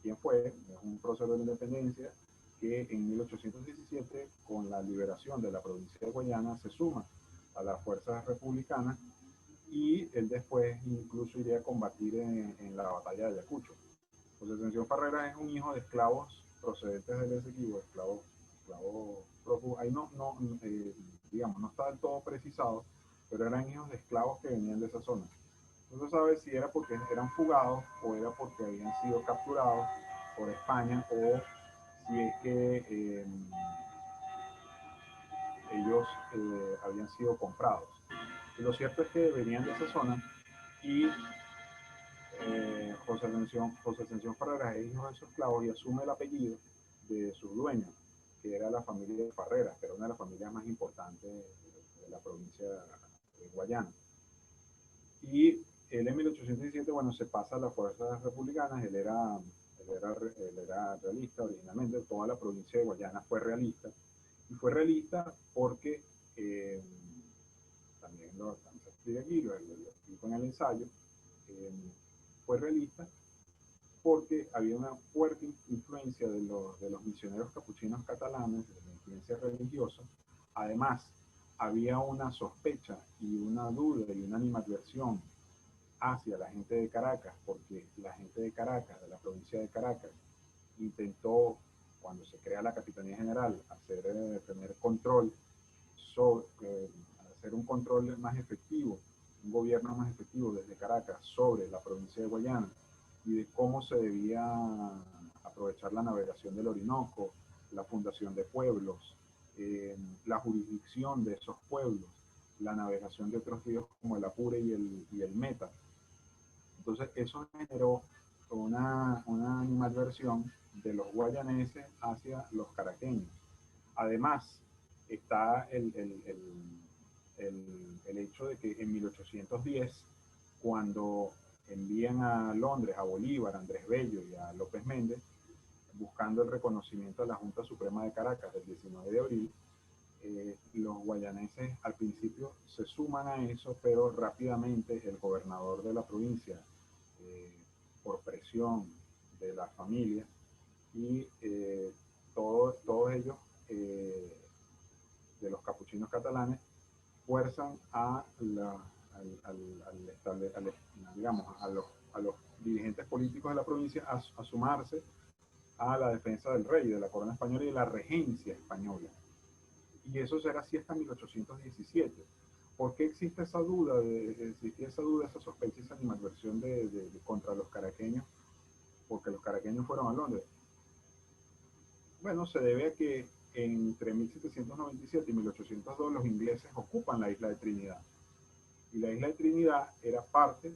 quién fue. Es un prócer de la independencia que en 1817, con la liberación de la provincia de Guayana, se suma a las fuerzas republicanas, y él después incluso iría a combatir en la batalla de Ayacucho. José Ascensión Farreras es un hijo de esclavos procedentes del Esequibo, esclavos prófugos. Ahí digamos, no está del todo precisado, pero eran hijos de esclavos que venían de esa zona. No se sabe si era porque eran fugados o era porque habían sido capturados por España, o si es que ellos habían sido comprados. Y lo cierto es que venían de esa zona, y José Ascensión Farreras es hijo de esos esclavos y asume el apellido de su dueño, que era la familia de Farreras, que era una de las familias más importantes de la provincia de Guayana. Y él en 1817, bueno, se pasa a las fuerzas republicanas. Él era realista originalmente. Toda la provincia de Guayana fue realista, y fue realista porque también se escribe aquí, lo explico en el ensayo. Fue realista porque había una fuerte influencia de los misioneros capuchinos catalanes, de la influencia religiosa. Además, había una sospecha y una duda y una animadversión hacia la gente de Caracas, porque la gente de Caracas, de la provincia de Caracas, intentó, cuando se crea la Capitanía General, tener control hacer un control más efectivo, un gobierno más efectivo desde Caracas sobre la provincia de Guayana, y de cómo se debía aprovechar la navegación del Orinoco, la fundación de pueblos, la jurisdicción de esos pueblos, la navegación de otros ríos como el Apure y el Meta. Entonces eso generó una animadversión de los guayaneses hacia los caraqueños. Además, está el hecho de que en 1810, cuando envían a Londres a Bolívar, a Andrés Bello y a López Méndez, buscando el reconocimiento de la Junta Suprema de Caracas del 19 de abril, los guayaneses al principio se suman a eso, pero rápidamente el gobernador de la provincia, por presión de la familia y todos ellos, de los capuchinos catalanes, fuerzan digamos, a los dirigentes políticos de la provincia a sumarse a la defensa del rey, de la corona española y de la regencia española. Y eso será así hasta 1817. ¿Por qué existe esa duda, esa sospecha, esa animadversión contra los caraqueños? Porque los caraqueños fueron a Londres. Bueno, se debe a que entre 1797 y 1802 los ingleses ocupan la isla de Trinidad. Y la isla de Trinidad era parte,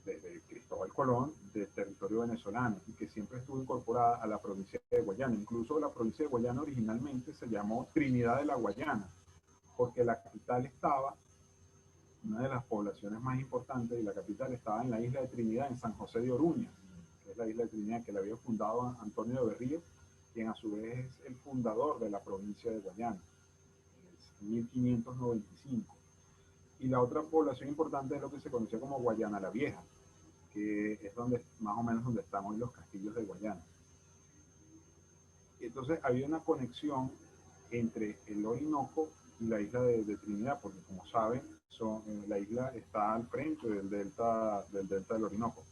desde Cristóbal Colón, del territorio venezolano y que siempre estuvo incorporada a la provincia de Guayana. Incluso la provincia de Guayana originalmente se llamó Trinidad de la Guayana, porque la capital estaba, una de las poblaciones más importantes de la capital estaba en la isla de Trinidad, en San José de Oruña, que es la isla de Trinidad que la había fundado Antonio de Berrío, quien a su vez es el fundador de la provincia de Guayana, en 1595. Y la otra población importante es lo que se conocía como Guayana la Vieja, que es donde, más o menos donde están hoy los castillos de Guayana. Entonces había una conexión entre el Orinoco y la isla de Trinidad, porque como saben, la isla está al frente del delta del Orinoco.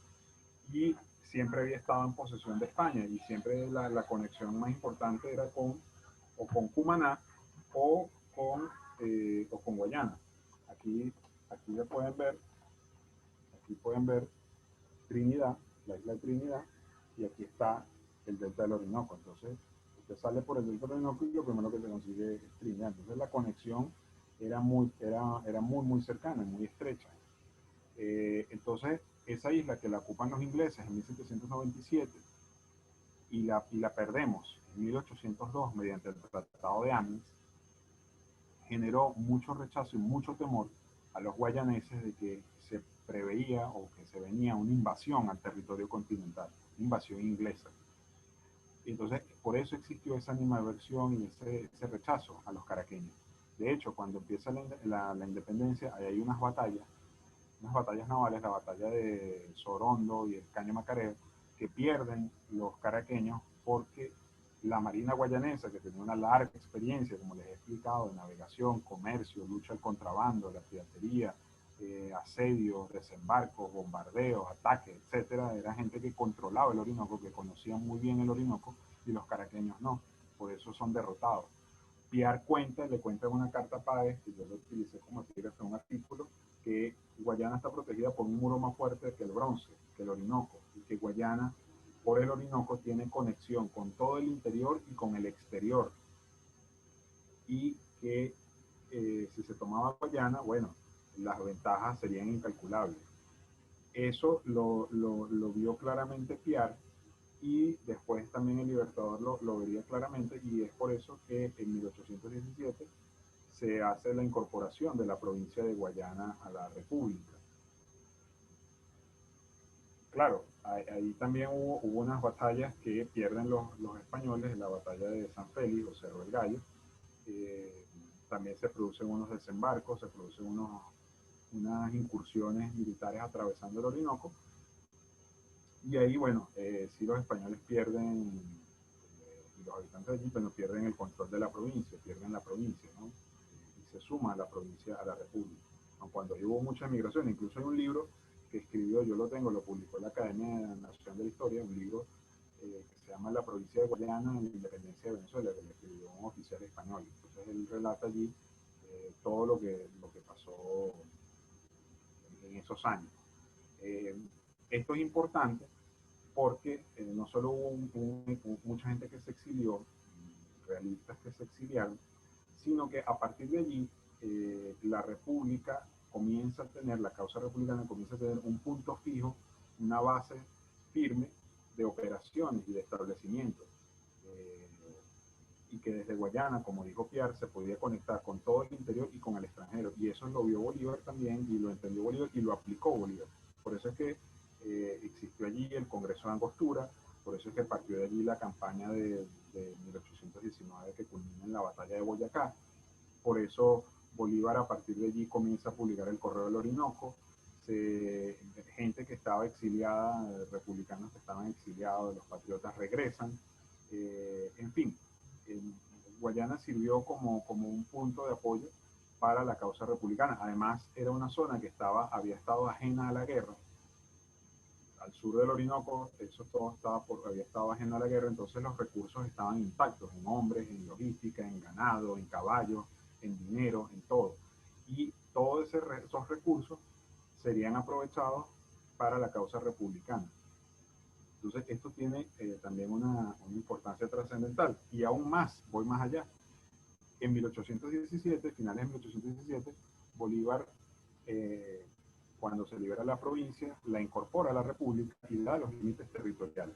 Y siempre había estado en posesión de España, y siempre la conexión más importante era con Cumaná o con Guayana. Aquí ya pueden ver Trinidad, la isla de Trinidad, y aquí está el delta del Orinoco. Entonces, usted sale por el delta del Orinoco y lo primero que se consigue es Trinidad. Entonces, la conexión era muy cercana, muy estrecha. Entonces, esa isla que la ocupan los ingleses en 1797 y la perdemos en 1802 mediante el Tratado de Amiens, generó mucho rechazo y mucho temor a los guayaneses de que se preveía o que se venía una invasión al territorio continental, una invasión inglesa. Y entonces, por eso existió esa animadversión y ese rechazo a los caraqueños. De hecho, cuando empieza la independencia, hay unas batallas navales, la batalla de Sorondo y el Caño Macareo, que pierden los caraqueños porque la marina guayanesa, que tenía una larga experiencia, como les he explicado, de navegación, comercio, lucha al contrabando, la piratería, asedios, desembarcos, bombardeos, ataques, etcétera, era gente que controlaba el Orinoco, que conocía muy bien el Orinoco, y los caraqueños no, por eso son derrotados. Piar le cuenta en una carta a Páez, que yo lo utilicé como epígrafe en un artículo, que Guayana está protegida por un muro más fuerte que el Bronce, que el Orinoco, y que Guayana, por el Orinoco, tiene conexión con todo el interior y con el exterior. Y que si se tomaba Guayana, bueno, las ventajas serían incalculables. Eso lo vio claramente Piar, y después también el Libertador lo vería claramente, y es por eso que en 1817 se hace la incorporación de la provincia de Guayana a la República. Claro, ahí también hubo unas batallas que pierden los españoles, la batalla de San Félix o Cerro del Gallo. También se producen unos desembarcos, se producen unas incursiones militares atravesando el Orinoco. Y ahí, bueno, sí los españoles pierden, y los habitantes de allí, pero pierden el control de la provincia, pierden la provincia, ¿no? Y se suma a la provincia, a la república. Cuando hubo mucha migración, incluso hay un libro que escribió, yo lo tengo, lo publicó la Academia Nacional de la Historia, un libro que se llama La provincia de Guayana en la independencia de Venezuela, que le escribió un oficial español. Entonces él relata allí todo lo que pasó en esos años. Esto es importante porque no solo hubo mucha gente que se exilió, realistas que se exiliaron, sino que a partir de allí la república comienza a tener, la causa republicana comienza a tener un punto fijo, una base firme de operaciones y de establecimientos. Y que desde Guayana, como dijo Piar, se podía conectar con todo el interior y con el extranjero. Y eso lo vio Bolívar también, y lo entendió Bolívar y lo aplicó Bolívar. Por eso es que existió allí el Congreso de Angostura, por eso es que partió de allí la campaña de 1819 que culmina en la batalla de Boyacá. Por eso Bolívar a partir de allí comienza a publicar el Correo del Orinoco. Gente que estaba exiliada, republicanos que estaban exiliados, los patriotas regresan. En fin, Guayana sirvió como un punto de apoyo para la causa republicana. Además, era una zona que había estado ajena a la guerra. Al sur del Orinoco, eso todo había estado ajeno a la guerra, entonces los recursos estaban intactos en hombres, en logística, en ganado, en caballos, en dinero, en todo. Y todos esos recursos serían aprovechados para la causa republicana. Entonces, esto tiene también una importancia trascendental. Y aún más, voy más allá. En 1817, finales de 1817, Bolívar, cuando se libera la provincia, la incorpora a la República y da los límites territoriales.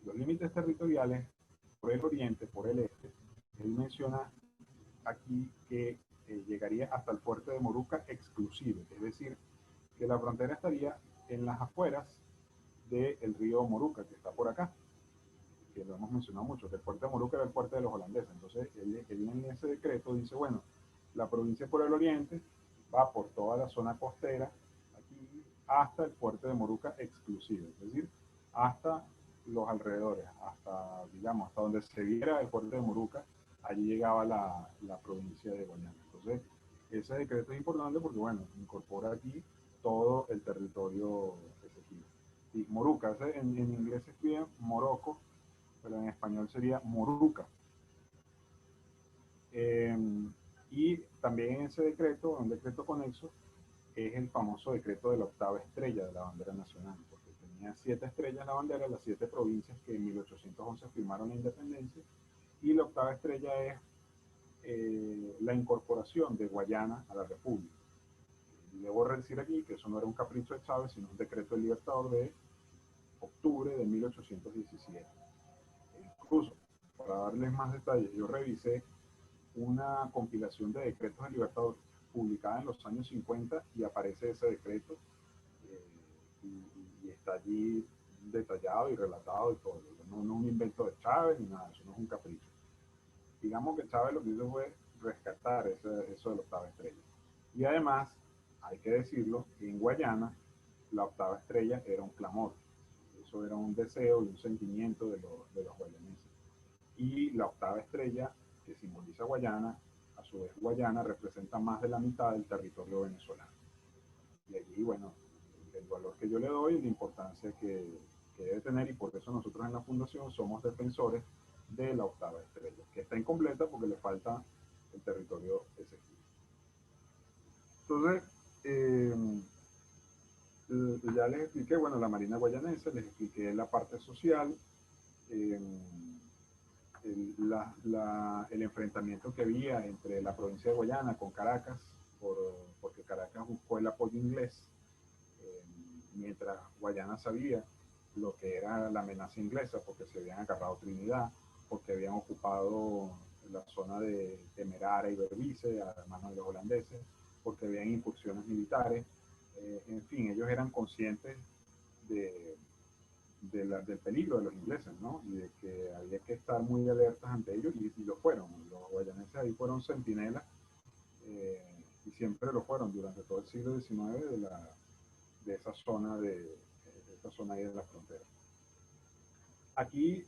Los límites territoriales por el oriente, por el este, él menciona aquí que llegaría hasta el fuerte de Moruca exclusive, es decir, que la frontera estaría en las afueras del río Moruca, que está por acá, que lo hemos mencionado mucho, que el fuerte de Moruca era el fuerte de los holandeses. Entonces, él en ese decreto dice, bueno, la provincia por el oriente va por toda la zona costera, aquí, hasta el fuerte de Moruca exclusive, es decir, hasta los alrededores, hasta, digamos, hasta donde se viera el fuerte de Moruca, allí llegaba la provincia de Guayana. Entonces, ese decreto es importante porque, bueno, incorpora aquí todo el territorio esequibo. Y Moruca, en inglés se escribe Morocco, pero en español sería Moruca. Y también en ese decreto, un decreto conexo, es el famoso decreto de la octava estrella de la bandera nacional, porque tenía 7 estrellas la bandera, las 7 provincias que en 1811 firmaron la independencia, y la octava estrella es la incorporación de Guayana a la República. Y debo decir aquí que eso no era un capricho de Chávez, sino un decreto del Libertador de octubre de 1817. Incluso, para darles más detalles, yo revisé una compilación de decretos del Libertador publicada en los años 50 y aparece ese decreto y está allí detallado y relatado y todo. No es un invento de Chávez ni nada, eso no es un capricho. Digamos que Chávez lo que hizo fue rescatar eso de la octava estrella. Y además, hay que decirlo, que en Guayana la octava estrella era un clamor. Eso era un deseo y un sentimiento de los guayaneses. Y la octava estrella, que simboliza Guayana, a su vez Guayana representa más de la mitad del territorio venezolano. Y allí, bueno, el valor que yo le doy y la importancia que debe tener, y por eso nosotros en la Fundación somos defensores de la octava estrella, que está incompleta porque le falta el territorio esequibo. Entonces, ya les expliqué, bueno, la Marina Guayanense, les expliqué la parte social, el enfrentamiento que había entre la provincia de Guayana con Caracas, porque Caracas buscó el apoyo inglés, mientras Guayana sabía lo que era la amenaza inglesa, porque se habían agarrado Trinidad, porque habían ocupado la zona de Temerara y Berbice a manos de los holandeses, porque habían incursiones militares. En fin, ellos eran conscientes del peligro de los ingleses, ¿no? Y de que había que estar muy alertas ante ellos, y lo fueron. Los guayaneses ahí fueron centinelas, y siempre lo fueron durante todo el siglo XIX de esa zona ahí de la frontera. Aquí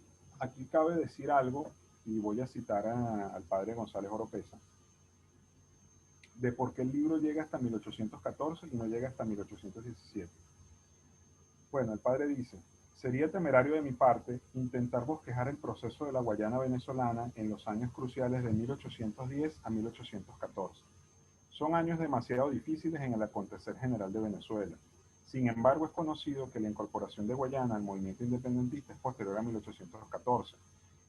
cabe decir algo, y voy a citar al padre González Oropesa, de por qué el libro llega hasta 1814 y no llega hasta 1817. Bueno, el padre dice: sería temerario de mi parte intentar bosquejar el proceso de la Guayana venezolana en los años cruciales de 1810 a 1814. Son años demasiado difíciles en el acontecer general de Venezuela. Sin embargo, es conocido que la incorporación de Guayana al movimiento independentista es posterior a 1814.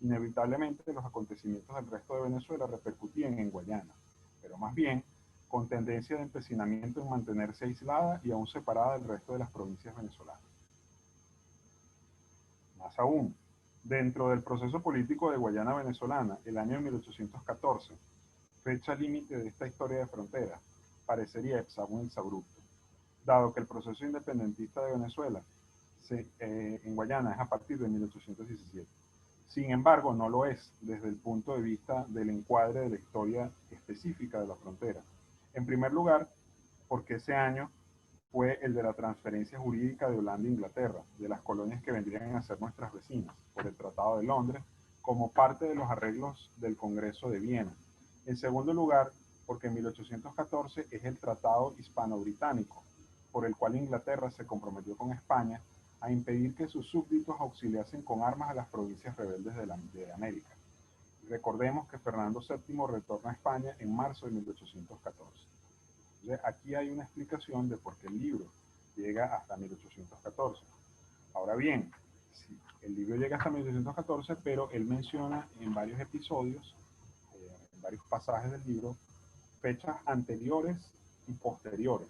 Inevitablemente, los acontecimientos del resto de Venezuela repercutían en Guayana, pero más bien con tendencia de empecinamiento en mantenerse aislada y aún separada del resto de las provincias venezolanas. Más aún, dentro del proceso político de Guayana venezolana, el año 1814, fecha límite de esta historia de frontera, parecería exhausto exabrupto, dado que el proceso independentista de Venezuela en Guayana es a partir de 1817. Sin embargo, no lo es desde el punto de vista del encuadre de la historia específica de la frontera. En primer lugar, porque ese año fue el de la transferencia jurídica de Holanda e Inglaterra, de las colonias que vendrían a ser nuestras vecinas, por el Tratado de Londres, como parte de los arreglos del Congreso de Viena. En segundo lugar, porque en 1814 es el Tratado Hispano-Británico, por el cual Inglaterra se comprometió con España a impedir que sus súbditos auxiliasen con armas a las provincias rebeldes de América. Recordemos que Fernando VII retorna a España en marzo de 1814. Entonces, aquí hay una explicación de por qué el libro llega hasta 1814. Ahora bien, sí, el libro llega hasta 1814, pero él menciona en varios episodios, en varios pasajes del libro, fechas anteriores y posteriores.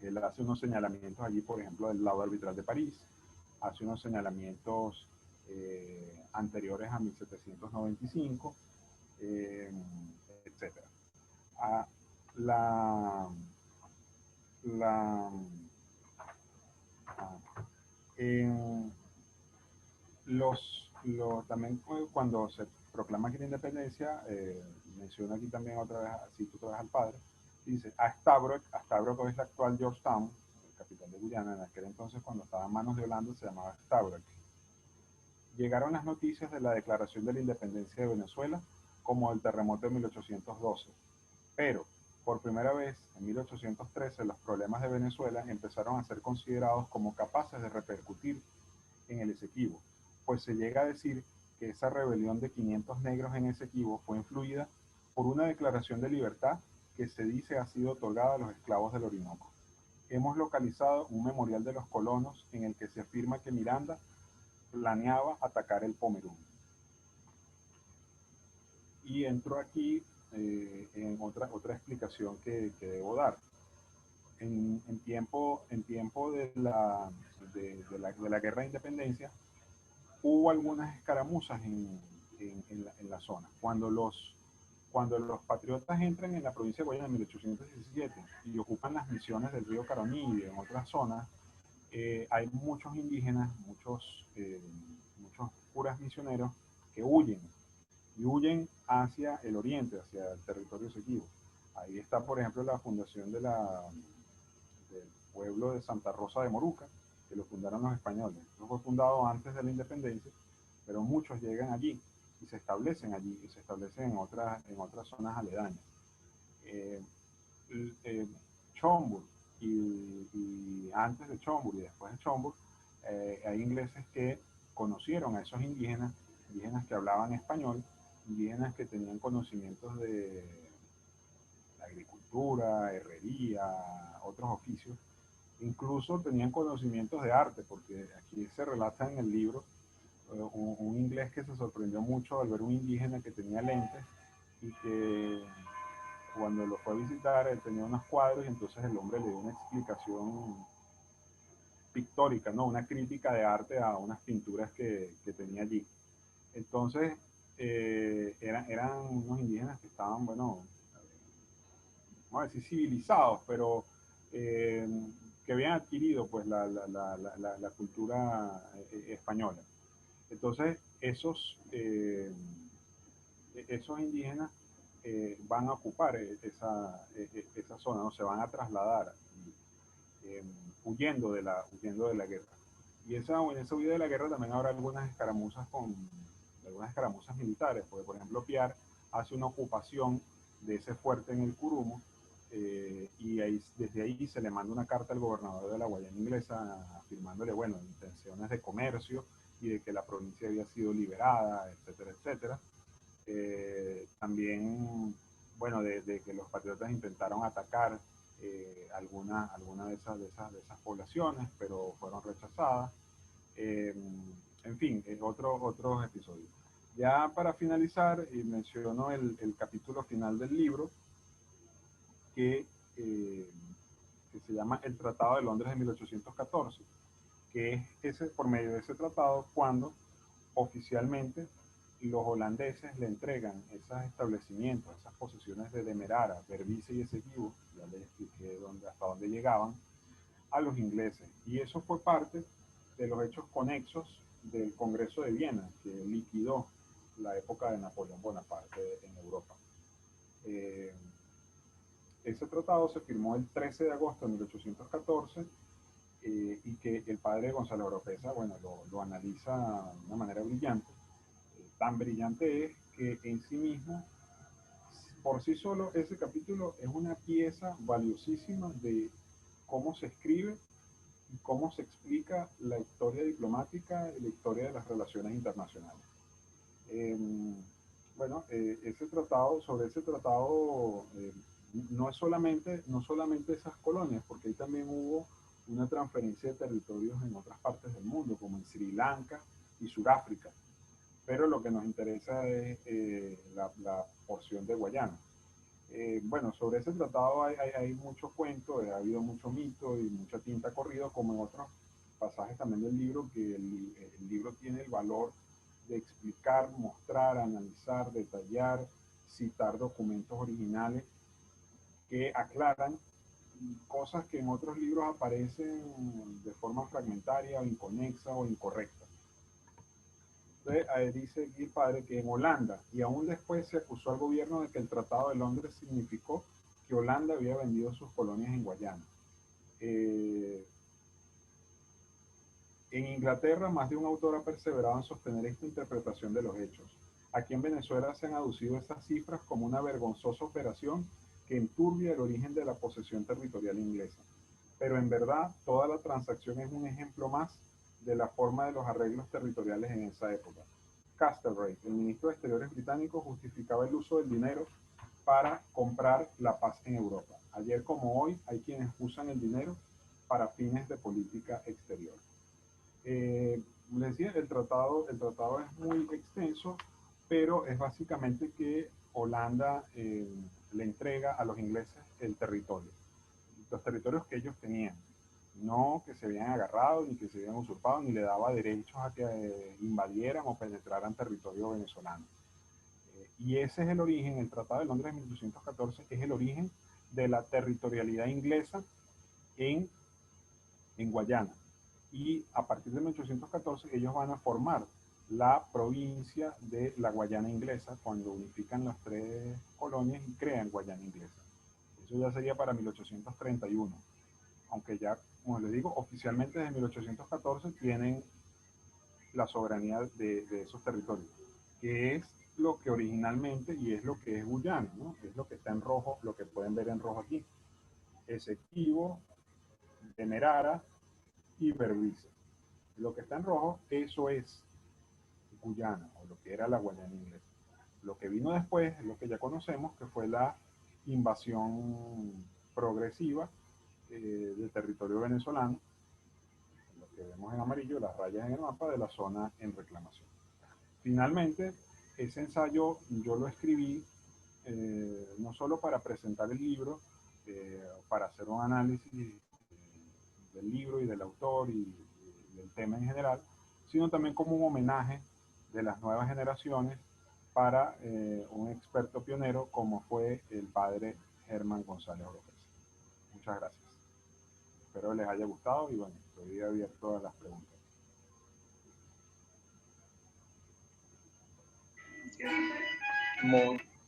Él hace unos señalamientos allí, por ejemplo, del laudo arbitral de París, hace unos señalamientos anteriores a 1795, etc. Ah, la, la, ah, en también cuando se proclama aquí la independencia, menciona aquí también otra vez, cito otra vez al padre, dice, a Stabroek hoy es la actual Georgetown, el capital de Guyana, en aquel entonces cuando estaba en manos de Holanda se llamaba Stabroek. Llegaron las noticias de la declaración de la independencia de Venezuela como el terremoto de 1812, pero por primera vez en 1813 los problemas de Venezuela empezaron a ser considerados como capaces de repercutir en el Esequibo, pues se llega a decir que esa rebelión de 500 negros en Esequibo fue influida por una declaración de libertad que se dice ha sido otorgada a los esclavos del Orinoco. Hemos localizado un memorial de los colonos en el que se afirma que Miranda planeaba atacar el Pomerún. Y entro aquí en otra explicación que debo dar. En tiempo de la guerra de independencia, hubo algunas escaramuzas en la zona. Cuando los patriotas entran en la provincia de Guayana en 1817 y ocupan las misiones del río Caroní y en otras zonas, hay muchos indígenas, muchos curas misioneros que huyen y huyen hacia el oriente, hacia el territorio esequibo. Ahí está, por ejemplo, la fundación del pueblo de Santa Rosa de Moruca, que lo fundaron los españoles. Eso fue fundado antes de la independencia, pero muchos llegan allí y se establecen allí, y se establecen en otras zonas aledañas. Chomburg y antes de Chomburg y después de Chomburg, hay ingleses que conocieron a esos indígenas que hablaban español, indígenas que tenían conocimientos de la agricultura, herrería, otros oficios, incluso tenían conocimientos de arte, porque aquí se relata en el libro un inglés que se sorprendió mucho al ver un indígena que tenía lentes y que cuando lo fue a visitar él tenía unos cuadros y entonces el hombre le dio una explicación pictórica, ¿no? Una crítica de arte a unas pinturas que tenía allí. Entonces eran unos indígenas que estaban, bueno, vamos a decir civilizados, pero que habían adquirido pues la cultura española. Entonces esos indígenas van a ocupar esa zona, ¿no? Se van a trasladar huyendo de la guerra. Y en esa huida de la guerra también habrá algunas escaramuzas militares, porque por ejemplo Piar hace una ocupación de ese fuerte en el Curumo, y desde ahí se le manda una carta al gobernador de la Guayana Inglesa afirmándole, bueno, intenciones de comercio y de que la provincia había sido liberada, etcétera, etcétera. También, bueno, de que los patriotas intentaron atacar alguna de esas poblaciones, pero fueron rechazadas. En fin, otros episodios. Ya para finalizar, menciono el capítulo final del libro, que se llama El Tratado de Londres de 1814, que es por medio de ese tratado cuando oficialmente los holandeses le entregan esos establecimientos, esas posesiones de Demerara, Berbice y Esequibo, ya les expliqué hasta dónde llegaban, a los ingleses. Y eso fue parte de los hechos conexos del Congreso de Viena, que liquidó la época de Napoleón Bonaparte en Europa. Ese tratado se firmó el 13 de agosto de 1814, y que el padre Gonzalo Oropesa, bueno, lo analiza de una manera brillante. Tan brillante es que en sí mismo, por sí solo, ese capítulo es una pieza valiosísima de cómo se escribe y cómo se explica la historia diplomática y la historia de las relaciones internacionales. Bueno, sobre ese tratado, no solamente esas colonias, porque ahí también hubo una transferencia de territorios en otras partes del mundo, como en Sri Lanka y Sudáfrica. Pero lo que nos interesa es la porción de Guayana. Bueno, sobre ese tratado hay mucho cuento, ha habido mucho mito y mucha tinta corrida, como en otros pasajes también del libro, que el libro tiene el valor de explicar, mostrar, analizar, detallar, citar documentos originales que aclaran cosas que en otros libros aparecen de forma fragmentaria o inconexa o incorrecta. Entonces, dice aquí el padre que en Holanda, y aún después se acusó al gobierno de que el Tratado de Londres significó que Holanda había vendido sus colonias en Guayana. En Inglaterra, más de un autor ha perseverado en sostener esta interpretación de los hechos. Aquí en Venezuela se han aducido estas cifras como una vergonzosa operación que enturbia el origen de la posesión territorial inglesa. Pero en verdad, toda la transacción es un ejemplo más de la forma de los arreglos territoriales en esa época. Castlereagh, el ministro de Exteriores británico, justificaba el uso del dinero para comprar la paz en Europa. Ayer como hoy, hay quienes usan el dinero para fines de política exterior. Les decía, el tratado es muy extenso, pero es básicamente que Holanda le entrega a los ingleses el territorio, los territorios que ellos tenían, no que se habían agarrado, ni que se habían usurpado, ni le daba derechos a que invadieran o penetraran territorio venezolano. Y ese es el origen, el Tratado de Londres de 1814 es el origen de la territorialidad inglesa en Guayana. Y a partir de 1814 ellos van a formar la provincia de la Guayana Inglesa cuando unifican las tres colonias y crean Guayana Inglesa. Eso ya sería para 1831. Aunque ya, como les digo, oficialmente desde 1814 tienen la soberanía de esos territorios, que es lo que originalmente y es lo que es Guyana, ¿no? Es lo que está en rojo, lo que pueden ver en rojo aquí. Esequibo, Demerara y Berbice. Lo que está en rojo, eso es Guyana, o lo que era la Guayana inglesa. Lo que vino después es lo que ya conocemos, que fue la invasión progresiva del territorio venezolano, lo que vemos en amarillo, las rayas en el mapa de la zona en reclamación. Finalmente, ese ensayo yo lo escribí no solo para presentar el libro, para hacer un análisis del libro y del autor y del tema en general, sino también como un homenaje de las nuevas generaciones para un experto pionero como fue el padre Germán González López. Muchas gracias. Espero les haya gustado y bueno, estoy abierto a las preguntas.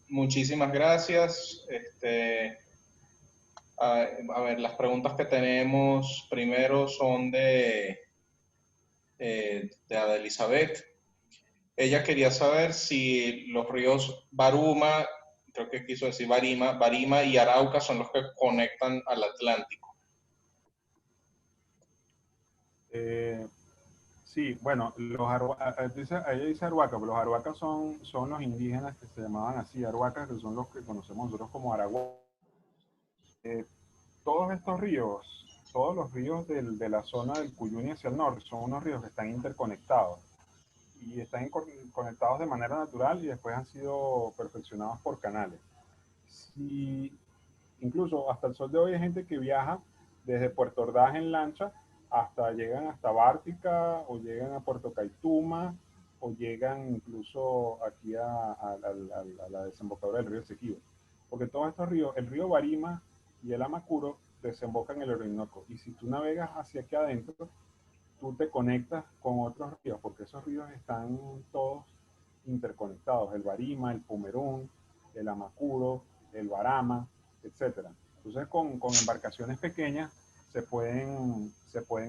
Muchísimas gracias. A ver, las preguntas que tenemos primero son de Ada Elizabeth. Ella quería saber si los ríos Baruma, creo que quiso decir Barima y Arauca son los que conectan al Atlántico. Sí, bueno, ella dice Arhuaca, pero los Arhuacas son los indígenas que se llamaban así, Arhuacas, que son los que conocemos nosotros como Aragua. Todos estos ríos, todos los ríos de la zona del Cuyuni hacia el norte, son unos ríos que están interconectados y están conectados de manera natural y después han sido perfeccionados por canales. Si, incluso hasta el sol de hoy hay gente que viaja desde Puerto Ordaz en lancha llegan hasta Bártica o llegan a Puerto Caituma o llegan incluso aquí a la desembocadura del río Esequibo. Porque todos estos ríos, el río Barima y el Amacuro, desembocan en el Orinoco. Y si tú navegas hacia aquí adentro, tú te conectas con otros ríos, porque esos ríos están todos interconectados, el Barima, el Pumerún, el Amacuro, el Barama, etc. Entonces con embarcaciones pequeñas se pueden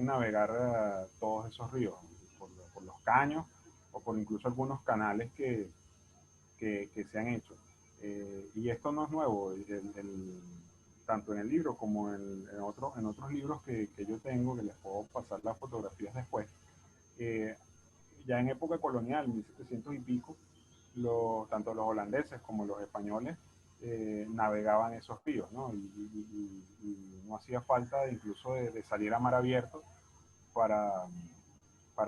navegar todos esos ríos, por los caños o por incluso algunos canales que se han hecho. Y esto no es nuevo, tanto en el libro como en otros libros que yo tengo, que les puedo pasar las fotografías después. Ya en época colonial, 1700 y pico, tanto los holandeses como los españoles navegaban esos ríos, ¿no? Y no hacía falta incluso de salir a mar abierto para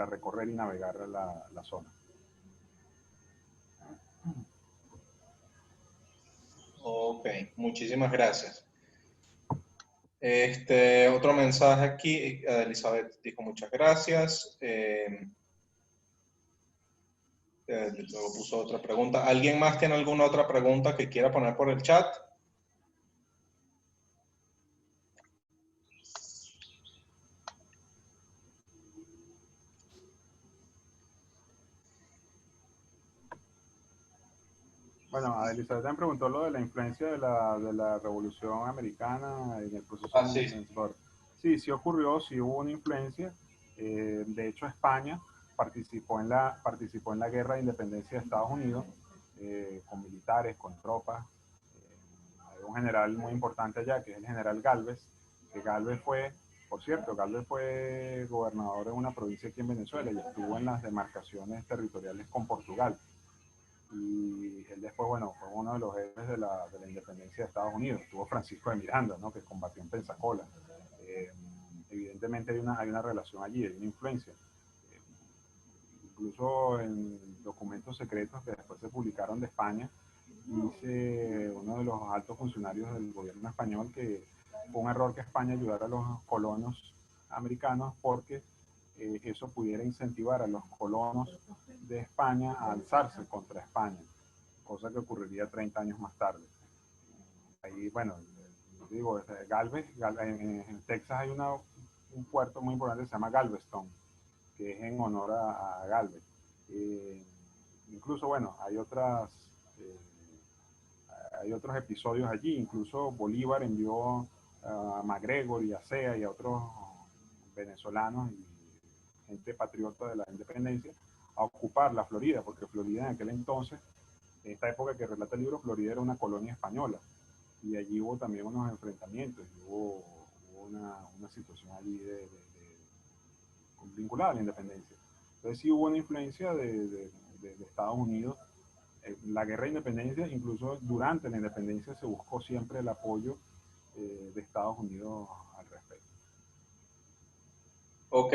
recorrer y navegar la zona. Ok, muchísimas gracias. Otro mensaje aquí, Elizabeth dijo muchas gracias. Luego puso otra pregunta. ¿Alguien más tiene alguna otra pregunta que quiera poner por el chat? Bueno, Elizabeth me preguntó lo de la influencia de la Revolución Americana en el proceso Sí. emancipador. Sí, sí ocurrió, sí hubo una influencia. De hecho, España participó en la Guerra de Independencia de Estados Unidos, con militares, con tropas. Hay un general muy importante allá, que es el general Galvez, que Galvez fue, por cierto, Galvez fue gobernador en una provincia aquí en Venezuela y estuvo en las demarcaciones territoriales con Portugal. Y él después, bueno, fue uno de los jefes de la independencia de Estados Unidos. Estuvo Francisco de Miranda, ¿no? Que combatió en Pensacola. Evidentemente hay una relación allí, hay una influencia. Incluso en documentos secretos que después se publicaron de España, dice uno de los altos funcionarios del gobierno español que fue un error que España ayudara a los colonos americanos porque eso pudiera incentivar a los colonos de España a alzarse contra España, cosa que ocurriría 30 años más tarde. Ahí, bueno, digo, Galvez, en Texas hay un puerto muy importante que se llama Galveston, que es en honor a Galvez. Incluso, bueno, hay otros episodios allí, incluso Bolívar envió a MacGregor y a Sea y a otros venezolanos y gente patriota de la independencia a ocupar la Florida, porque Florida en aquel entonces, en esta época que relata el libro, Florida era una colonia española y allí hubo también unos enfrentamientos, hubo una situación allí vinculada a la independencia. Entonces sí hubo una influencia de Estados Unidos. La guerra de independencia, incluso durante la independencia, se buscó siempre el apoyo de Estados Unidos al respecto. Ok,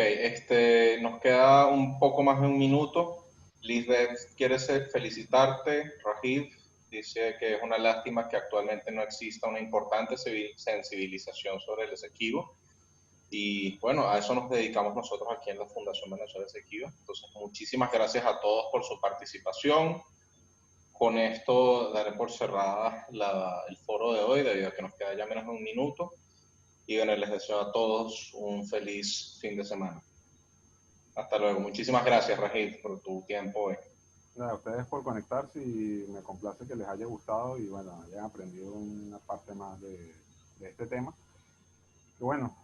nos queda un poco más de un minuto. Lisbeth quiere felicitarte. Rajiv dice que es una lástima que actualmente no exista una importante sensibilización sobre el Esequibo. Y bueno, a eso nos dedicamos nosotros aquí en la Fundación Venezuela Esequiba. Entonces, muchísimas gracias a todos por su participación. Con esto daré por cerrada el foro de hoy, debido a que nos queda ya menos de un minuto. Y bueno, les deseo a todos un feliz fin de semana. Hasta luego. Muchísimas gracias, Rajid, por tu tiempo hoy. Nada, a ustedes por conectarse y me complace que les haya gustado y bueno, hayan aprendido una parte más de este tema. Que bueno,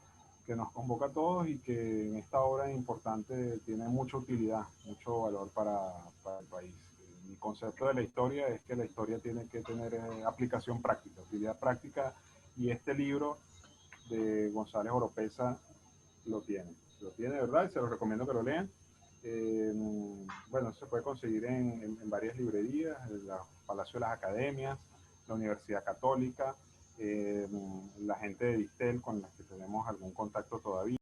que nos convoca a todos y que en esta obra importante tiene mucha utilidad, mucho valor para el país. Mi concepto de la historia es que la historia tiene que tener aplicación práctica, utilidad práctica, y este libro de González Oropesa lo tiene de verdad, y se lo recomiendo que lo lean. Bueno, se puede conseguir en varias librerías, en el Palacio de las Academias, la Universidad Católica, la gente de Distel con la que tenemos algún contacto todavía.